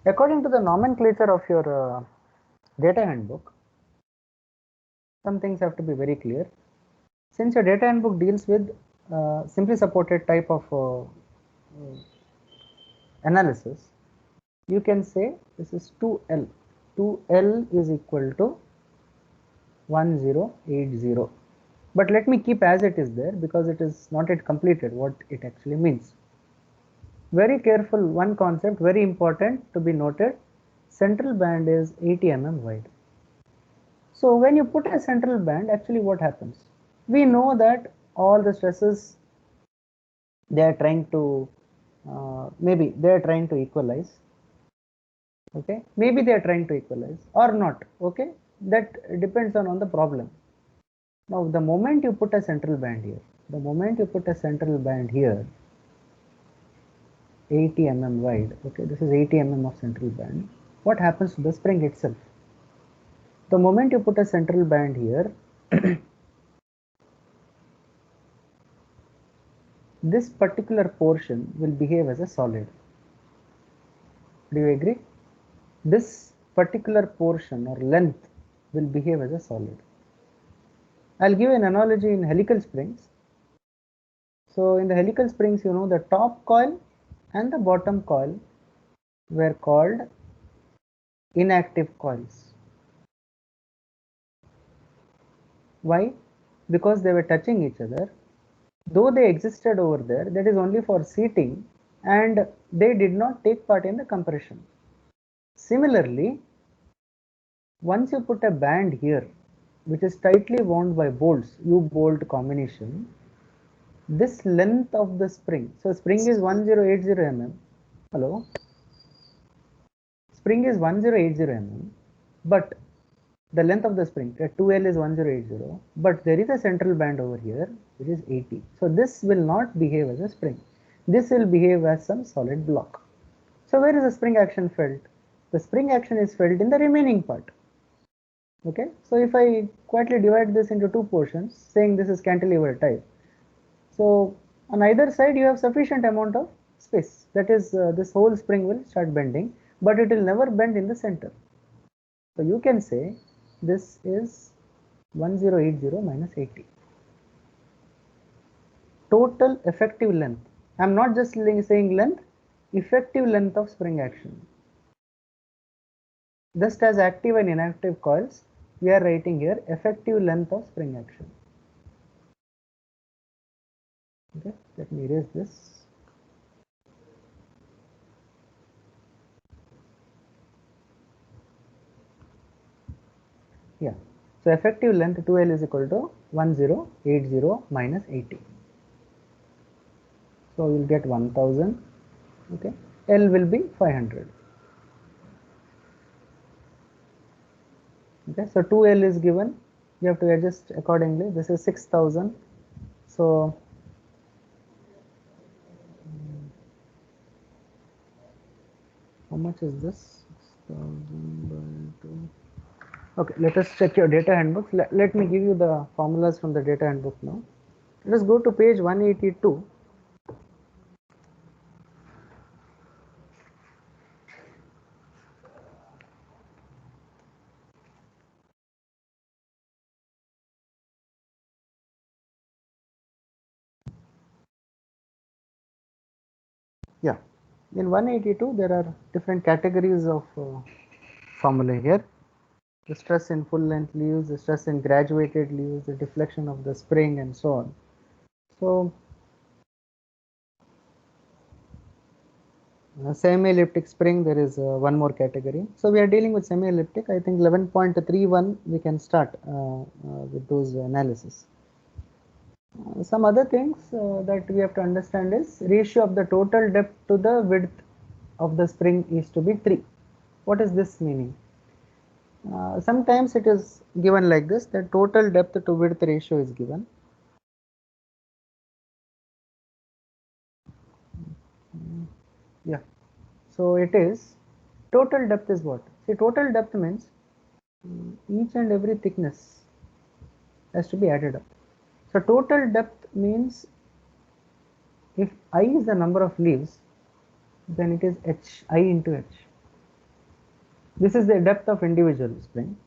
According to the nomenclature of your data handbook, some things have to be very clear. Since your data handbook deals with simply supported type of analysis, you can say this is 2L. 2L is equal to 1080. But let me keep as it is there because it is not yet completed what it actually means. Very careful, one concept very important to be noted, central band is 80 mm wide. So when you put a central band, actually what happens? We know that all the stresses, they are trying to, maybe they are trying to equalize. Okay, maybe they are trying to equalize or not. Okay, that depends on the problem. Now the moment you put a central band here, 80 mm wide, okay, this is 80 mm of central band, what happens to the spring itself? The moment you put a central band here, this particular portion will behave as a solid. Do you agree? This particular portion or length will behave as a solid. I'll give an analogy in helical springs. So in the helical springs, you know, the top coil and the bottom coil were called inactive coils. Why? Because they were touching each other. Though they existed over there, that is only for seating, and they did not take part in the compression. Similarly, once you put a band here, which is tightly wound by bolts, U-bolt combination, this length of the spring, so spring is 1080 mm, hello, spring is 1080 mm, but the length of the spring, 2L is 1080, but there is a central band over here which is 80. So this will not behave as a spring. This will behave as some solid block. So where is the spring action felt? The spring action is felt in the remaining part. Okay, so if I quietly divide this into two portions, saying this is cantilever type, so on either side you have sufficient amount of space. That is, this whole spring will start bending, but it will never bend in the center. So you can say this is 1080 minus 80. Total effective length. I am not just saying length, effective length of spring action. Just as active and inactive coils, we are writing here effective length of spring action. Okay, let me erase this. Yeah, so effective length 2L is equal to 1080 minus 80. So you will get 1000. Okay, L will be 500. Okay, so 2L is given, you have to adjust accordingly. This is 6000. So how much is this? 6000 by 2. Okay, let us check your data handbooks. Let me give you the formulas from the data handbook now. Let us go to page 182. Yeah, in 182 there are different categories of formula here. The stress in full length leaves, the stress in graduated leaves, the deflection of the spring, and so on. So semi-elliptic spring, there is one more category. So we are dealing with semi-elliptic. I think 11.31 we can start with those analysis. Some other things that we have to understand is ratio of the total depth to the width of the spring is to be 3. What is this meaning? Sometimes it is given like this, the total depth to width ratio is given. Yeah, so it is total depth is what? See, total depth means each and every thickness has to be added up. So total depth means if I is the number of leaves, then it is h, I into h. This is the depth of individual spring,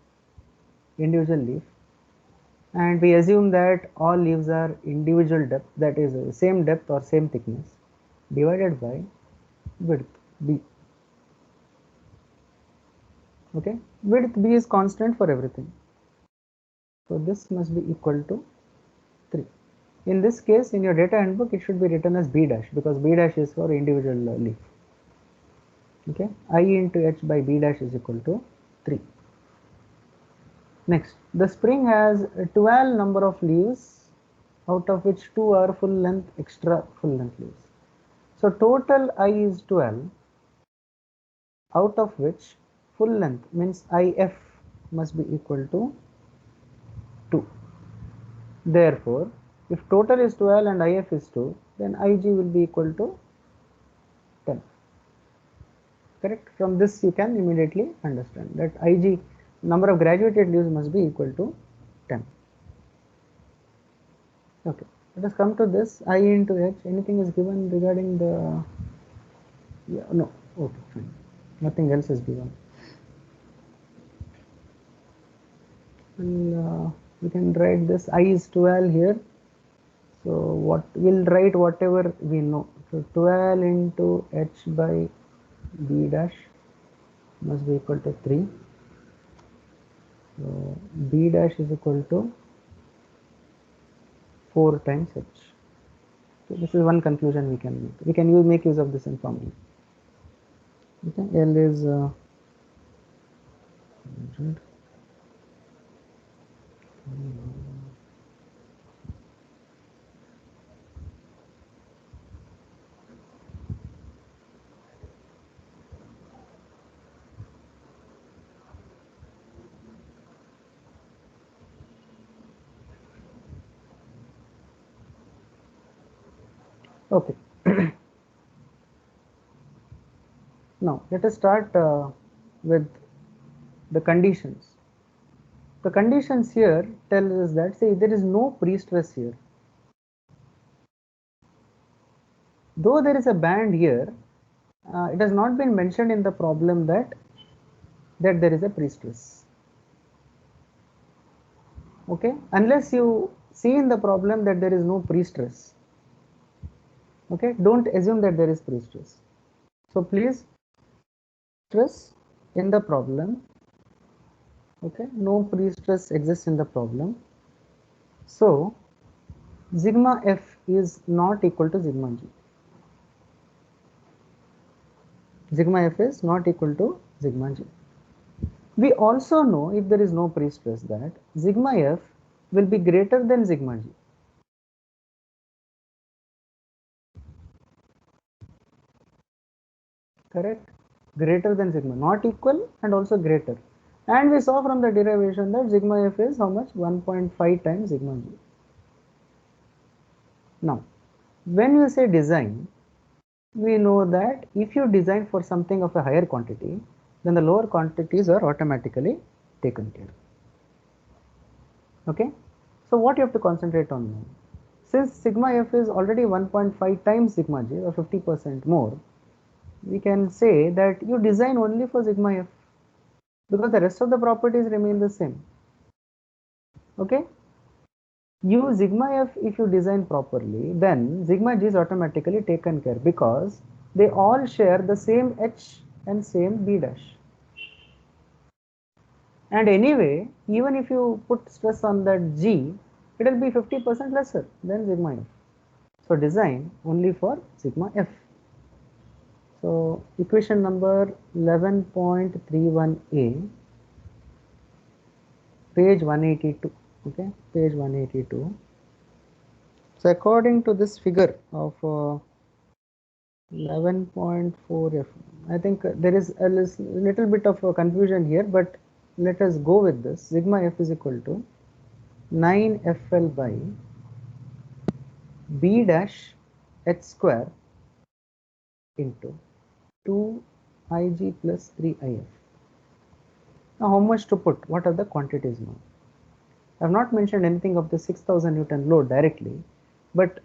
individual leaf, and we assume that all leaves are individual depth, that is same depth or same thickness, divided by width b. Okay, width b is constant for everything, so this must be equal to 3. In this case, in your data handbook, it should be written as b dash, because b dash is for individual leaf. Okay, I into h by b dash is equal to 3. Next, the spring has 12 number of leaves, out of which 2 are full length, extra full length leaves. So total I is 12, out of which full length means IF must be equal to 2. Therefore, if total is 12 and IF is 2, then IG will be equal to 10. Correct? From this you can immediately understand that IG, number of graduated leaves, must be equal to 10. Okay, let us come to this I into H. Anything is given regarding the, yeah, no, okay, fine, nothing else is given. And we can write this I is 12 here. So what we'll write whatever we know. So 12 into H by B dash must be equal to 3. So B dash is equal to 4 times H. So this is one conclusion we can make. We can make use of this informally. Okay, L is 100. Okay. Now let us start with the conditions. The conditions here tell us that, say, there is no pre-stress here. Though there is a band here, it has not been mentioned in the problem that there is a pre-stress. Okay, unless you see in the problem that there is no pre-stress. Okay, don't assume that there is pre-stress. So please, stress in the problem. Okay, no pre-stress exists in the problem. So sigma f is not equal to sigma g. Sigma f is not equal to sigma g. We also know, if there is no pre-stress, that sigma f will be greater than sigma g. Correct? Greater than sigma, not equal and also greater. And we saw from the derivation that sigma f is how much? 1.5 times sigma g. Now, when you say design, we know that if you design for something of a higher quantity, then the lower quantities are automatically taken care. Okay, so what you have to concentrate on now, since sigma f is already 1.5 times sigma g, or 50% more, we can say that you design only for sigma f, because the rest of the properties remain the same. Okay, use sigma f if you design properly, then sigma g is automatically taken care, because they all share the same h and same b dash. And anyway, even if you put stress on that g, it will be 50% lesser than sigma f. So design only for sigma f. So equation number 11.31a, page 182. Okay, page 182. So according to this figure of 11.4f, I think there is a little bit of confusion here, but let us go with this. Sigma f is equal to 9fl by b dash h square into 2ig plus 3if. Now how much to put? What are the quantities now? I have not mentioned anything of the 6000 Newton load directly, but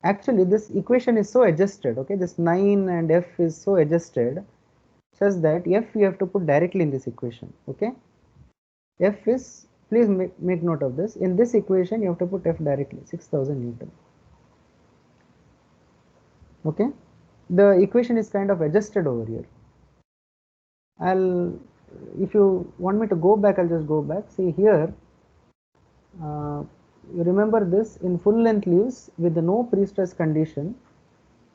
actually this equation is so adjusted, okay, this 9 and f is so adjusted such that f you have to put directly in this equation, okay. F is, please make note of this, in this equation you have to put f directly, 6000 Newton, okay. The equation is kind of adjusted over here. If you want me to go back, I'll just go back. See here, you remember this, in full length leaves with no pre-stress condition,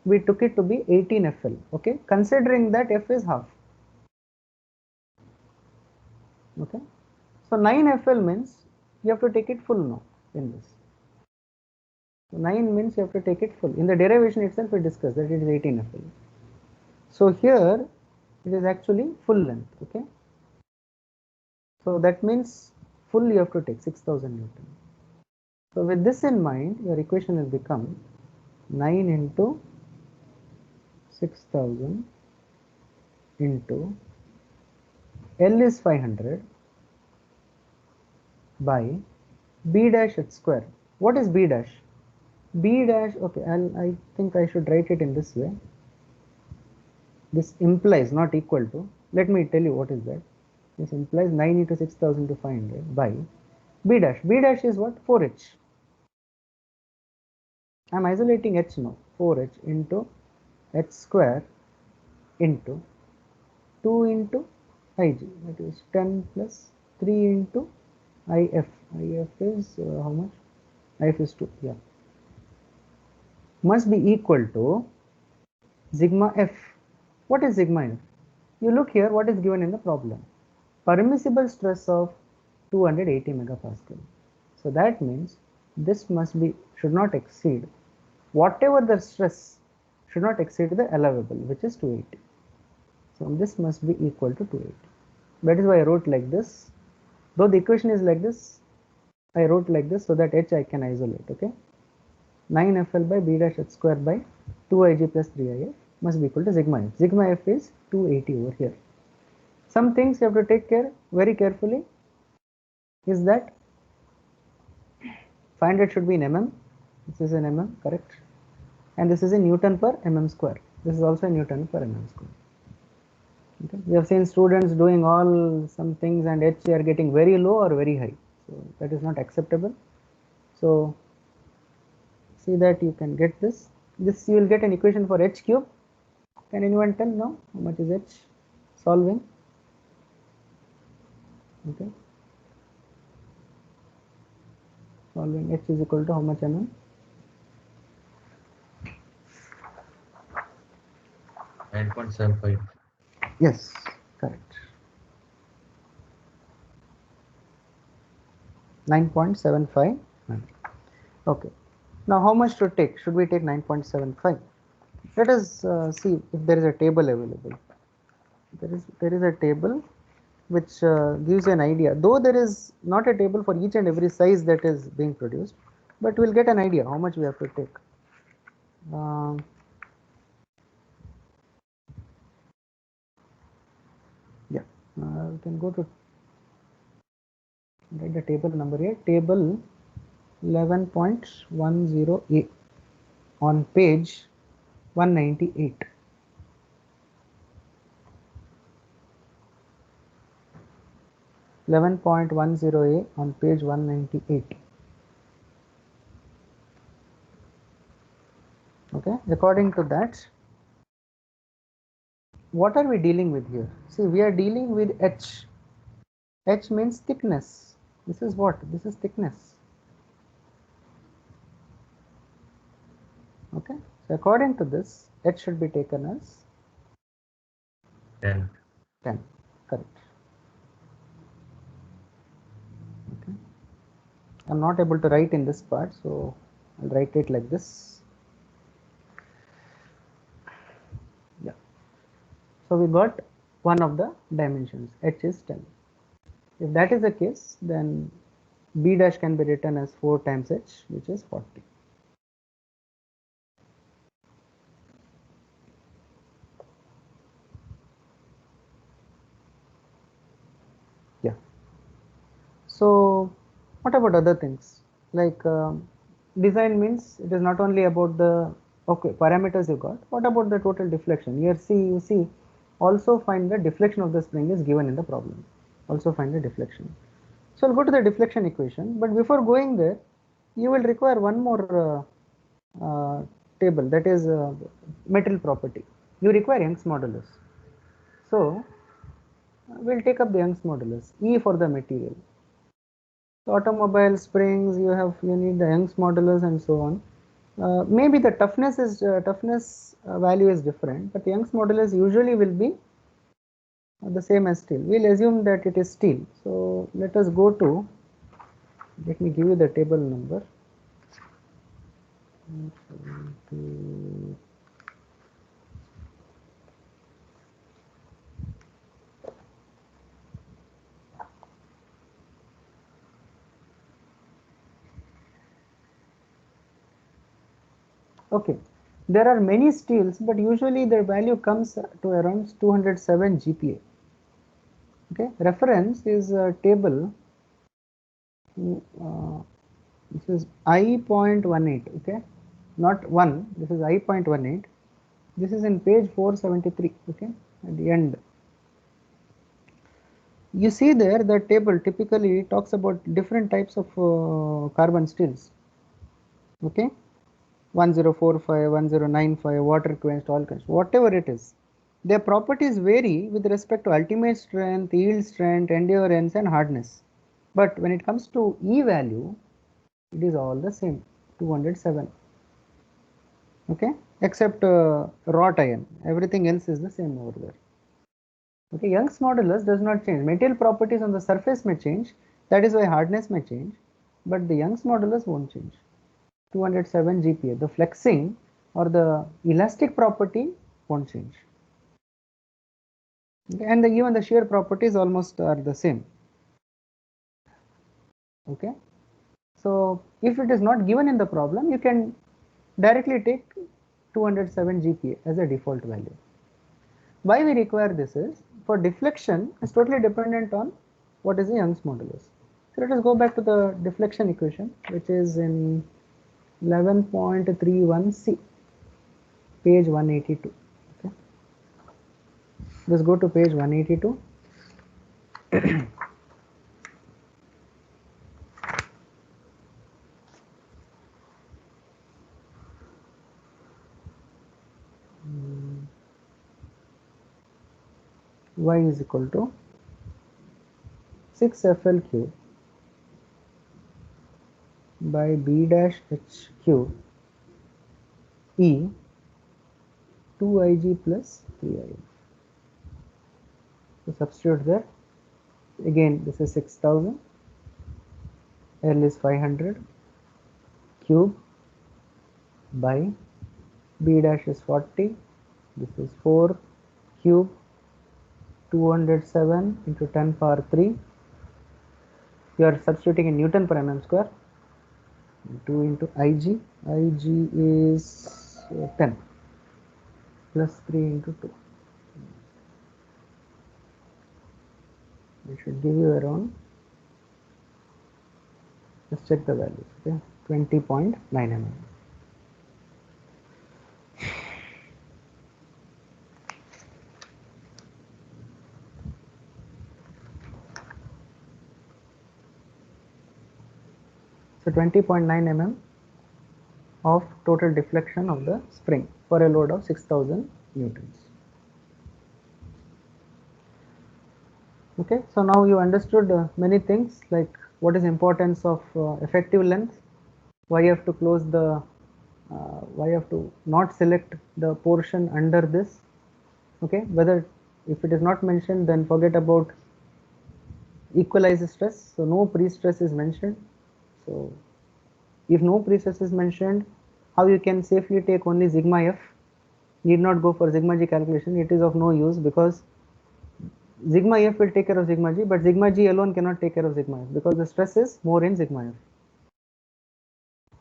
we took it to be 18 FL, okay, considering that F is half, okay. So 9 FL means you have to take it full now in this. So 9 means you have to take it full. In the derivation itself we discussed that it is 18 FL. So here it is actually full length, okay. So that means full you have to take 6000 Newton. So with this in mind, your equation will become 9 into 6000 into L is 500 by B dash h square. What is B dash? B dash, okay, I think I should write it in this way. This implies not equal to, let me tell you what is that. This implies 9 into 6000 to 500 by B dash. B dash is what? 4h. I am isolating h now. 4h into h square into 2 into ig, that is 10 plus 3 into if. If is how much? If is 2, yeah. Must be equal to sigma f. What is sigma f? You look here, what is given in the problem? Permissible stress of 280 megapascal. So that means this should not exceed, whatever the stress should not exceed the allowable, which is 280. So this must be equal to 280. That is why I wrote like this. Though the equation is like this, I wrote like this so that h I can isolate, okay. 9fl by b dash h square by 2ig plus 3if must be equal to sigma f. Sigma f is 280 over here. Some things you have to take care very carefully is that 500 should be in mm. This is in mm, correct, and this is in Newton per mm square. This is also in Newton per mm square. Okay. We have seen students doing all some things and h are getting very low or very high, so that is not acceptable. So see that you can get this. This you will get an equation for h cube. Can anyone tell now how much is h? Solving. Okay. Solving h is equal to how much mm? 9.75. Yes, correct. 9.75. Okay. Now how much to take? Should we take 9.75? Let us see if there is a table available. There is a table which gives an idea. Though there is not a table for each and every size that is being produced, but we'll get an idea how much we have to take. Yeah, we can go to write the table number here. Table 11.10a on page 198. .10a on page 198. Okay, according to that, what are we dealing with here? See, we are dealing with h. H means thickness. This is what? This is thickness. Okay, so according to this, h should be taken as 10. 10. Correct. Okay, I'm not able to write in this part, so I'll write it like this. Yeah. So we got one of the dimensions, h is 10. If that is the case, then b dash can be written as 4 times h, which is 40. Yeah. So what about other things? Like design means it is not only about the parameters you got. What about the total deflection? Here you see also find the deflection of the spring is given in the problem. Also find the deflection. So I'll go to the deflection equation, but before going there, you will require one more table, that is material property. You require Young's modulus. So we'll take up the Young's modulus, E for the material. So automobile springs, you need the Young's modulus and so on. Maybe the toughness value is different, but the Young's modulus usually will be the same as steel. We'll assume that it is steel. So let us go to, let me give you the table number. Okay, there are many steels, but usually their value comes to around 207 GPa. Okay, reference is a table. This is I.18. Okay, not 1. This is I.18. This is in page 473. Okay, at the end. You see there the table typically talks about different types of carbon steels. Okay, 1045, 1095, water quenched, all kinds, whatever it is. Their properties vary with respect to ultimate strength, yield strength, endurance, and hardness. But when it comes to E value, it is all the same, 207. Okay, except wrought iron, everything else is the same over there. Okay, Young's modulus does not change. Material properties on the surface may change, that is why hardness may change, but the Young's modulus won't change. 207 GPa. The flexing or the elastic property won't change. Okay, and even the shear properties almost are the same. Okay, so if it is not given in the problem, you can directly take 207 GPa as a default value. Why we require this is, for deflection is totally dependent on what is the Young's modulus. So let us go back to the deflection equation, which is in 11.31c, page 182. Okay, let's go to page 182. Y is equal to 6FL cube by B dash H cube E 2IG plus 3I. So substitute there. Again, this is 6000. L is 500 cube by B dash is 40. This is 4 cube 207 into 10 power 3. You are substituting in Newton per mm square. 2 into Ig. Ig is 10 plus 3 into 2. It should give you around, let's check the values. Okay, 20.9 mm. So 20.9 mm of total deflection of the spring for a load of 6000 newtons. Okay, so now you understood many things, like what is importance of effective length, why you have to close the why you have to not select the portion under this. Okay, whether if it is not mentioned, then forget about equalize stress. So no pre-stress is mentioned. So if no pre-stress is mentioned, how you can safely take only sigma f, need not go for sigma g calculation. It is of no use because sigma f will take care of sigma g, but sigma g alone cannot take care of sigma f because the stress is more in sigma f.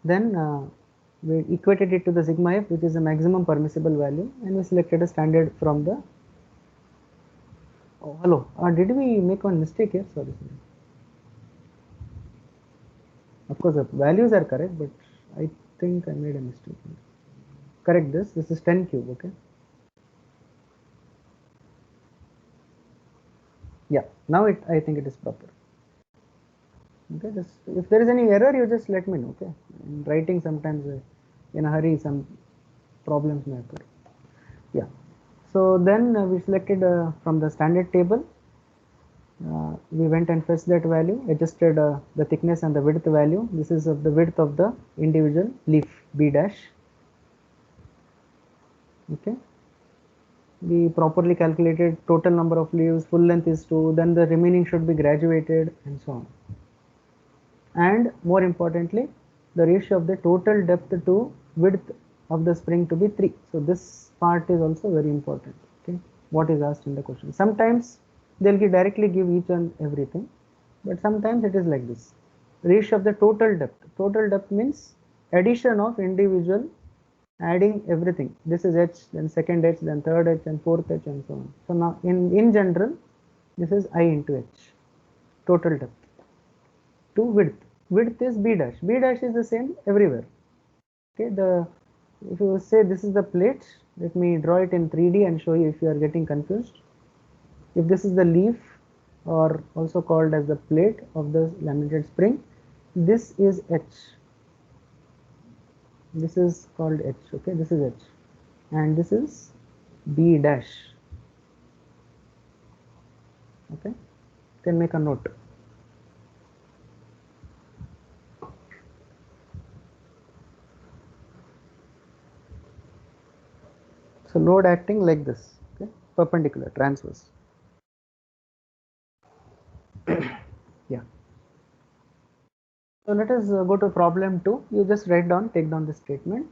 Then we equated it to the sigma f, which is the maximum permissible value, and we selected a standard from the. Oh, hello. Did we make one mistake here? Sorry. Of course, the values are correct, but I think I made a mistake. Correct this. This is 10 cube. Okay. Yeah. Now I think it is proper. Okay. Just if there is any error, you just let me know. Okay. In writing, sometimes in a hurry, some problems may occur. Yeah. So then we selected from the standard table. We went and fetched that value, adjusted the thickness and the width value. This is of the width of the individual leaf B dash. Okay. We properly calculated total number of leaves, full length is 2, then the remaining should be graduated and so on. And more importantly, the ratio of the total depth to width of the spring to be 3. So this part is also very important. Okay, what is asked in the question. Sometimes they'll directly give each and everything, but sometimes it is like this. Ratio of the total depth. Total depth means addition of individual, adding everything. This is h, then second h, then third h, and fourth h, and so on. So now in general, this is I into h, total depth. To width. Width is b dash. B dash is the same everywhere. Okay, if you say this is the plate, let me draw it in 3D and show you if you are getting confused. If this is the leaf, or also called as the plate of the laminated spring, this is h. This is called h. Okay, this is h, and this is b dash. Okay, you can make a note. So load acting like this. Okay, perpendicular, transverse. Yeah. So let us go to problem 2. You just write down, take down the statement.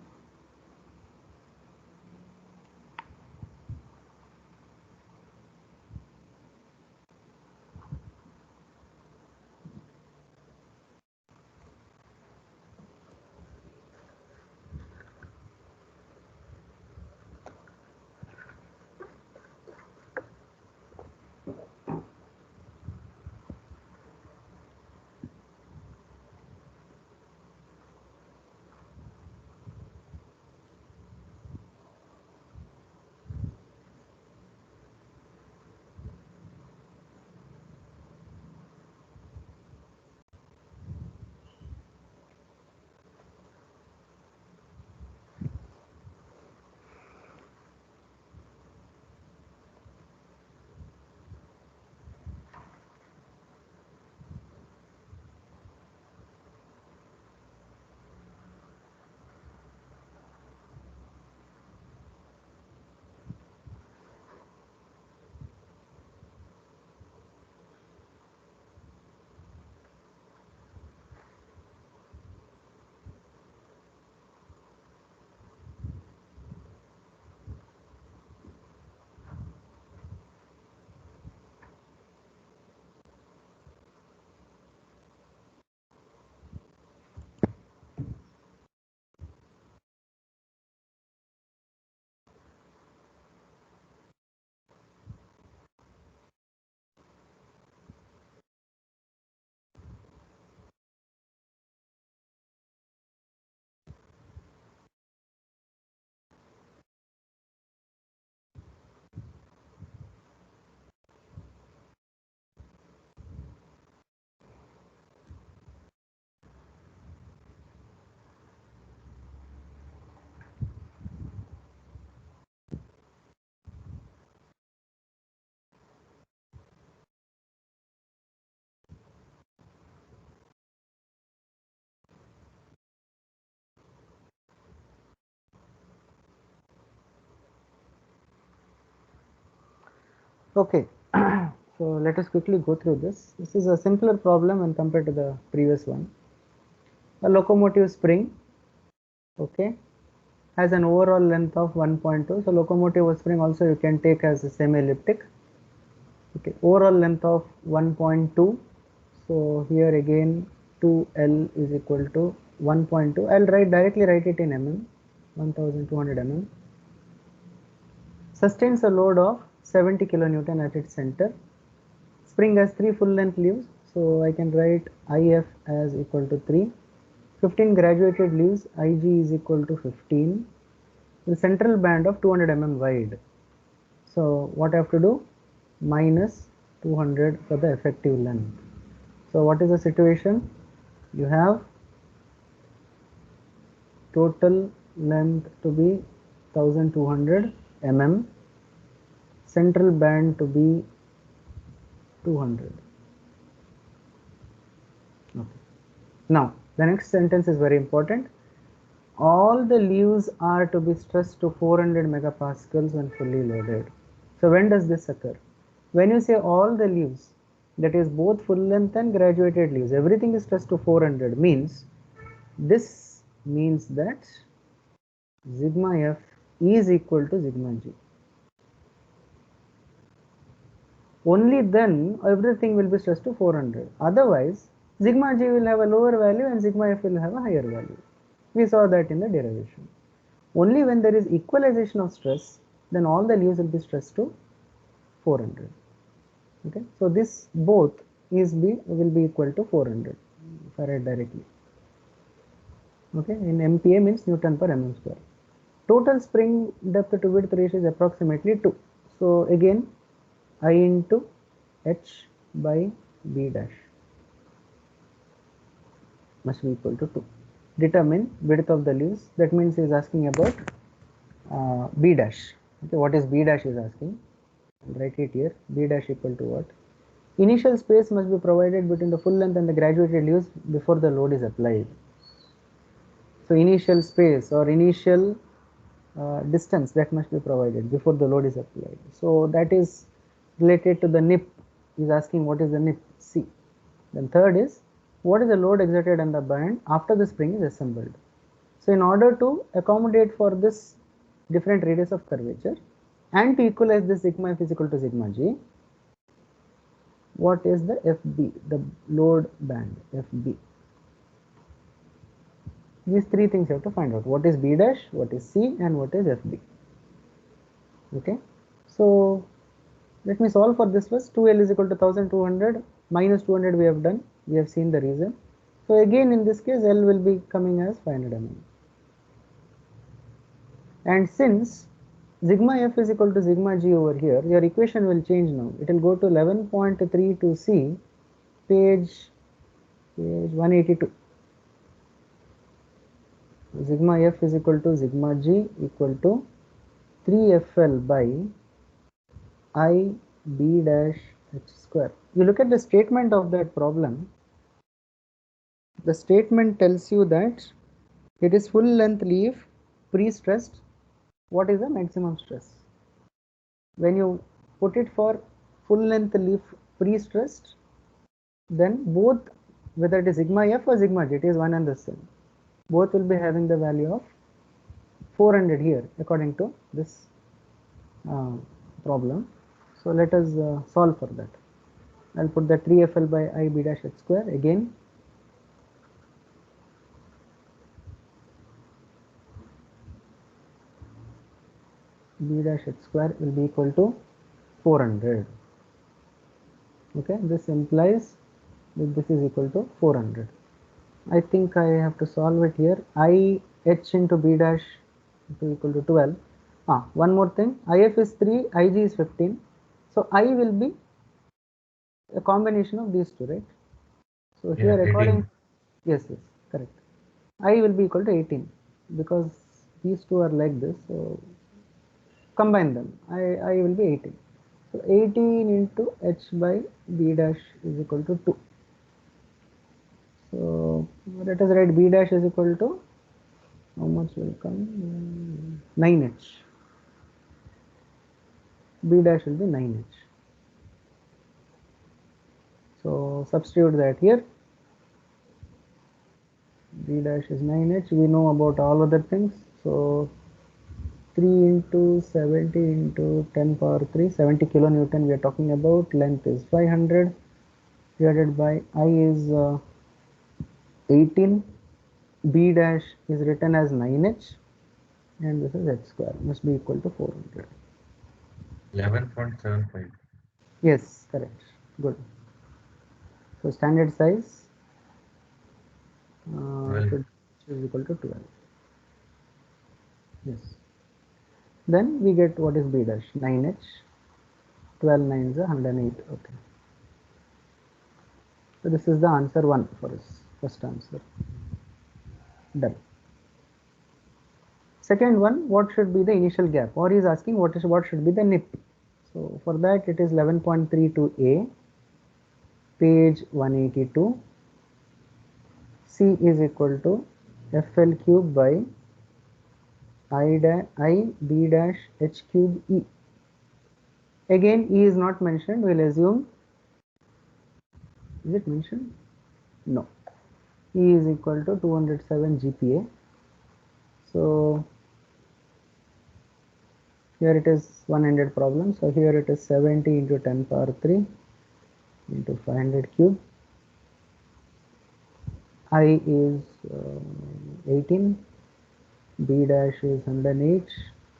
Okay, so let us quickly go through this. This is a simpler problem when compared to the previous one. A locomotive spring, okay, has an overall length of 1.2. So locomotive spring also you can take as a semi-elliptic. Okay, overall length of 1.2. So here again 2L is equal to 1.2. I'll directly write it in mm, 1200 mm. Sustains a load of 70 kilonewton at its center. Spring has 3 full length leaves, so I can write IF as equal to 3. 15 graduated leaves, IG is equal to 15. The central band of 200 mm wide. So what I have to do? Minus 200 for the effective length. So what is the situation? You have total length to be 1200 mm, central band to be 200. Okay. Now the next sentence is very important. All the leaves are to be stressed to 400 megapascals when fully loaded. So when does this occur? When you say all the leaves, that is both full length and graduated leaves, everything is stressed to 400, means this means that sigma f is equal to sigma g. Only then everything will be stressed to 400. Otherwise, sigma g will have a lower value and sigma f will have a higher value. We saw that in the derivation. Only when there is equalization of stress, then all the leaves will be stressed to 400. Okay, so this both will be equal to 400 if I write directly. Okay, in MPa means Newton per mm square. Total spring depth to width ratio is approximately 2. So again, I into h by b dash must be equal to 2. Determine width of the leaves. That means he is asking about b dash. Okay, what is b dash is asking. I'll write it here. B dash equal to what? Initial space must be provided between the full length and the graduated leaves before the load is applied. So initial space or initial distance that must be provided before the load is applied. So that is related to the nip. He is asking what is the nip C. Then third is what is the load exerted on the band after the spring is assembled. So in order to accommodate for this different radius of curvature and to equalize this sigma f is equal to sigma g, what is the FB, the load band FB? These three things you have to find out. What is B dash, what is C, and what is FB. Okay, so let me solve for this first. 2L is equal to 1200 minus 200 we have done. We have seen the reason. So again in this case L will be coming as 500 mm. And since sigma f is equal to sigma g over here, your equation will change now. It will go to 11.32c, page 182. Sigma f is equal to sigma g equal to 3fl by I b dash h square. You look at the statement of that problem. The statement tells you that it is full length leaf pre-stressed. What is the maximum stress? When you put it for full length leaf pre-stressed, then both, whether it is sigma f or sigma g, it is one and the same. Both will be having the value of 400 here according to this problem. So let us solve for that. I'll put the 3fl by I b dash h square again. B dash h square will be equal to 400. Okay, this implies that this is equal to 400. I think I have to solve it here. I h into b dash to equal to 12. One more thing. If is 3, ig is 15. So I will be a combination of these two, right? So here according, yes, correct. I will be equal to 18 because these two are like this. So combine them. I will be 18. So 18 into h by b dash is equal to 2. So let us write b dash is equal to how much will come? 9h. B dash will be 9h. So substitute that here. B dash is 9h. We know about all other things. So 3 into 70 into 10 power 3, 70 kilonewton we are talking about. Length is 500 divided by I is 18. B dash is written as 9h, and this is h square, must be equal to 400. 11.75. Yes, correct. Good. So standard size Well, should is equal to 12. Yes. Then we get what is B dash, 9h. 12 nines are 108. Okay. So this is the answer 1 for us. First answer. Done. Second one, what should be the initial gap? Or he is asking what should be the NIP. So for that it is 11.32a, page 182. C is equal to FL cube by I B dash H cube E. Again E is not mentioned. We'll assume. Is it mentioned? No. E is equal to 207 GPa. So here it is one-handed problem. So here it is 70 into 10 power 3 into 500 cube. I is 18. B dash is 108.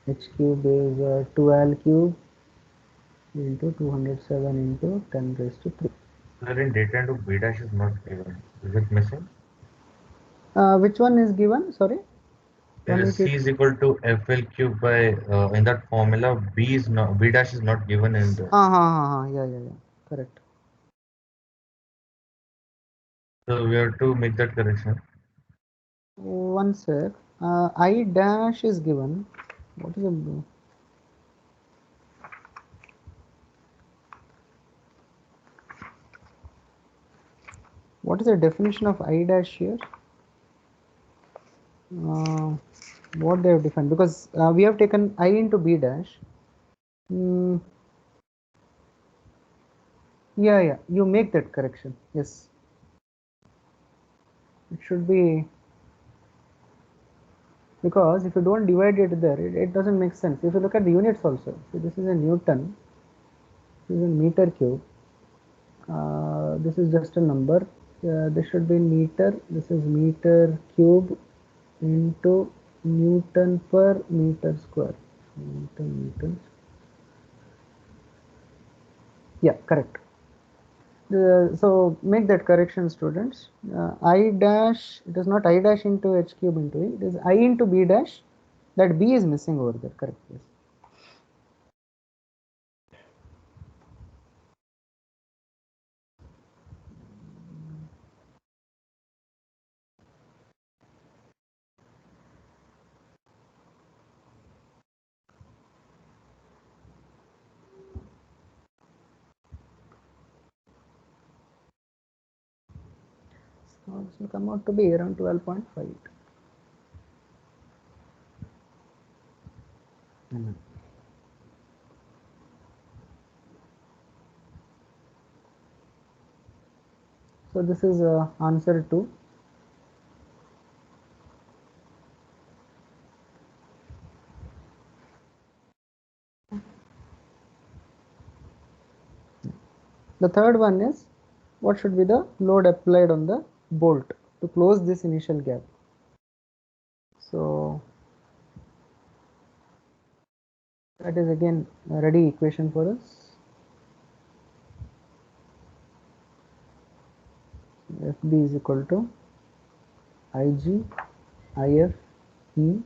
H cube is 12 cube into 207 into 10 raised to 3. sir, in data into B dash is not given. Is it missing? Which one is given? Sorry. There is C is equal to FL cube by in that formula B dash is not given in the. Yeah. Correct. So we have to make that correction. One sec. I dash is given. What is it? What is the definition of I dash here? What they have defined, because we have taken I into B dash. Yeah, you make that correction. Yes, it should be, because if you don't divide it there, it doesn't make sense. If you look at the units also, so this is a Newton, this is a meter cube, this is just a number, this should be meter, this is meter cube into Newton per meter square. Newton. Yeah, correct. So make that correction, students. I dash, it is not I dash into H cube into E, it is I into B dash. That B is missing over there, correct? Yes. So this will come out to be around 12.5. So this is answer 2. The third one is, what should be the load applied on the bolt to close this initial gap? So that is again a ready equation for us. FB is equal to IG IF E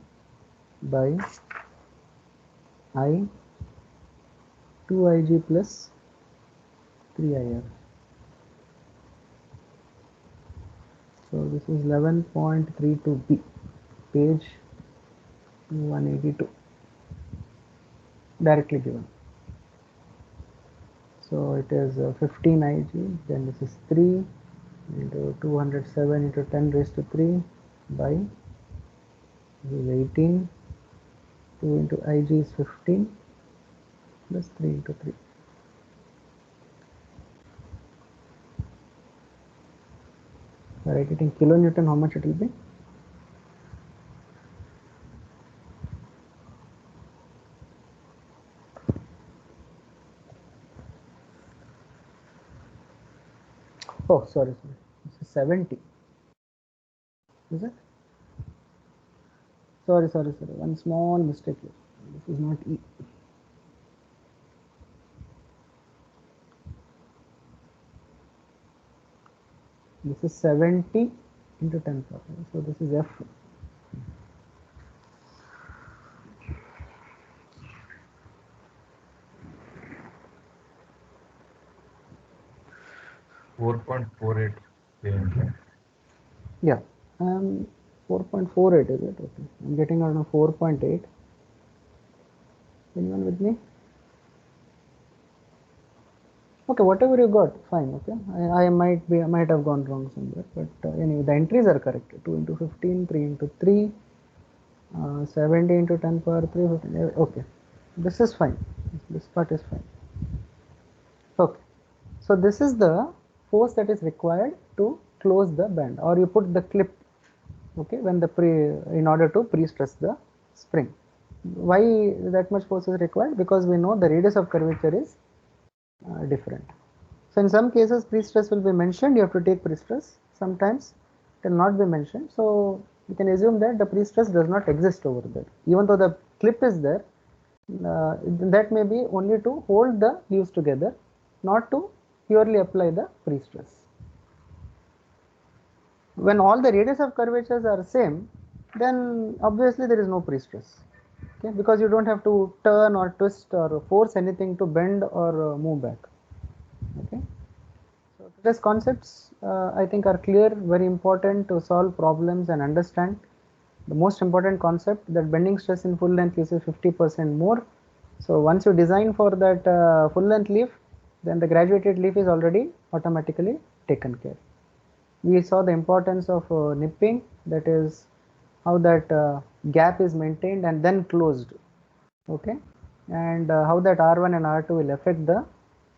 by I 2IG plus 3IF. So this is 11.32B, page 182, directly given. So it is 15 Ig, then this is 3 into 207 into 10 raised to 3 by, this is 18, 2 into Ig is 15 plus 3 into 3. I write it in kilonewton, how much it will be? Oh, sorry. This is 70. Is it? Sorry. One small mistake here. This is not E. This is 70 into 10 power. So this is F. Yeah. 4.48 is it? Okay. I'm getting around 4.8. Anyone with me? Okay, whatever you got, fine. Okay, I might have gone wrong somewhere, but anyway, the entries are correct. 2 into 15, 3 into 3, 70 into 10 power 3. 15. Okay, this is fine. This part is fine. Okay, so this is the force that is required to close the band, or you put the clip. Okay, when the in order to pre-stress the spring. Why that much force is required? Because we know the radius of curvature is different. So in some cases pre-stress will be mentioned, you have to take pre-stress. Sometimes it will not be mentioned. So you can assume that the pre-stress does not exist over there. Even though the clip is there, that may be only to hold the leaves together, not to purely apply the pre-stress. When all the radius of curvatures are same, then obviously there is no pre-stress. Okay, because you don't have to turn or twist or force anything to bend or move back. Okay. So today's concepts I think are clear, very important to solve problems and understand. The most important concept that bending stress in full length leaf is 50% more. So once you design for that full length leaf, then the graduated leaf is already automatically taken care. We saw the importance of nipping, that is how that gap is maintained and then closed. Okay, and how that R1 and R2 will affect the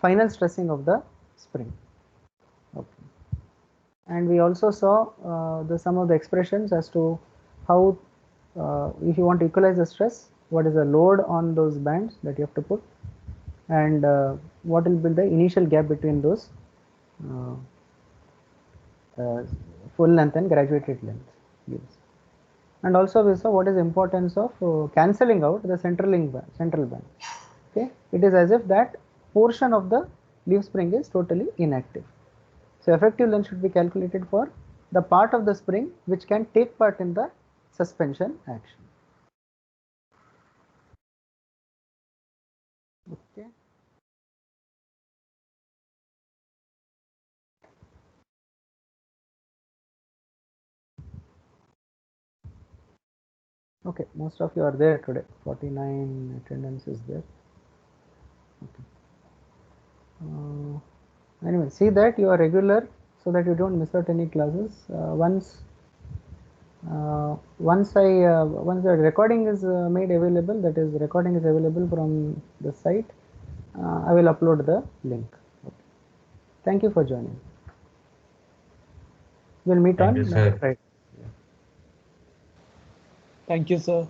final stressing of the spring. Okay. And we also saw some of the expressions as to how if you want to equalize the stress, what is the load on those bands that you have to put, and what will be the initial gap between those uh, full length and graduated length leaves. And also we saw what is the importance of cancelling out the central band. Okay, it is as if that portion of the leaf spring is totally inactive. So effective length should be calculated for the part of the spring which can take part in the suspension action. Okay. Okay, most of you are there today. 49 attendance is there. Okay. Anyway, see that you are regular so that you don't miss out any classes. Once the recording is made available, that is recording is available from the site, I will upload the link. Okay. Thank you for joining. We'll meet Thank on you, sir. Friday. Thank you, sir.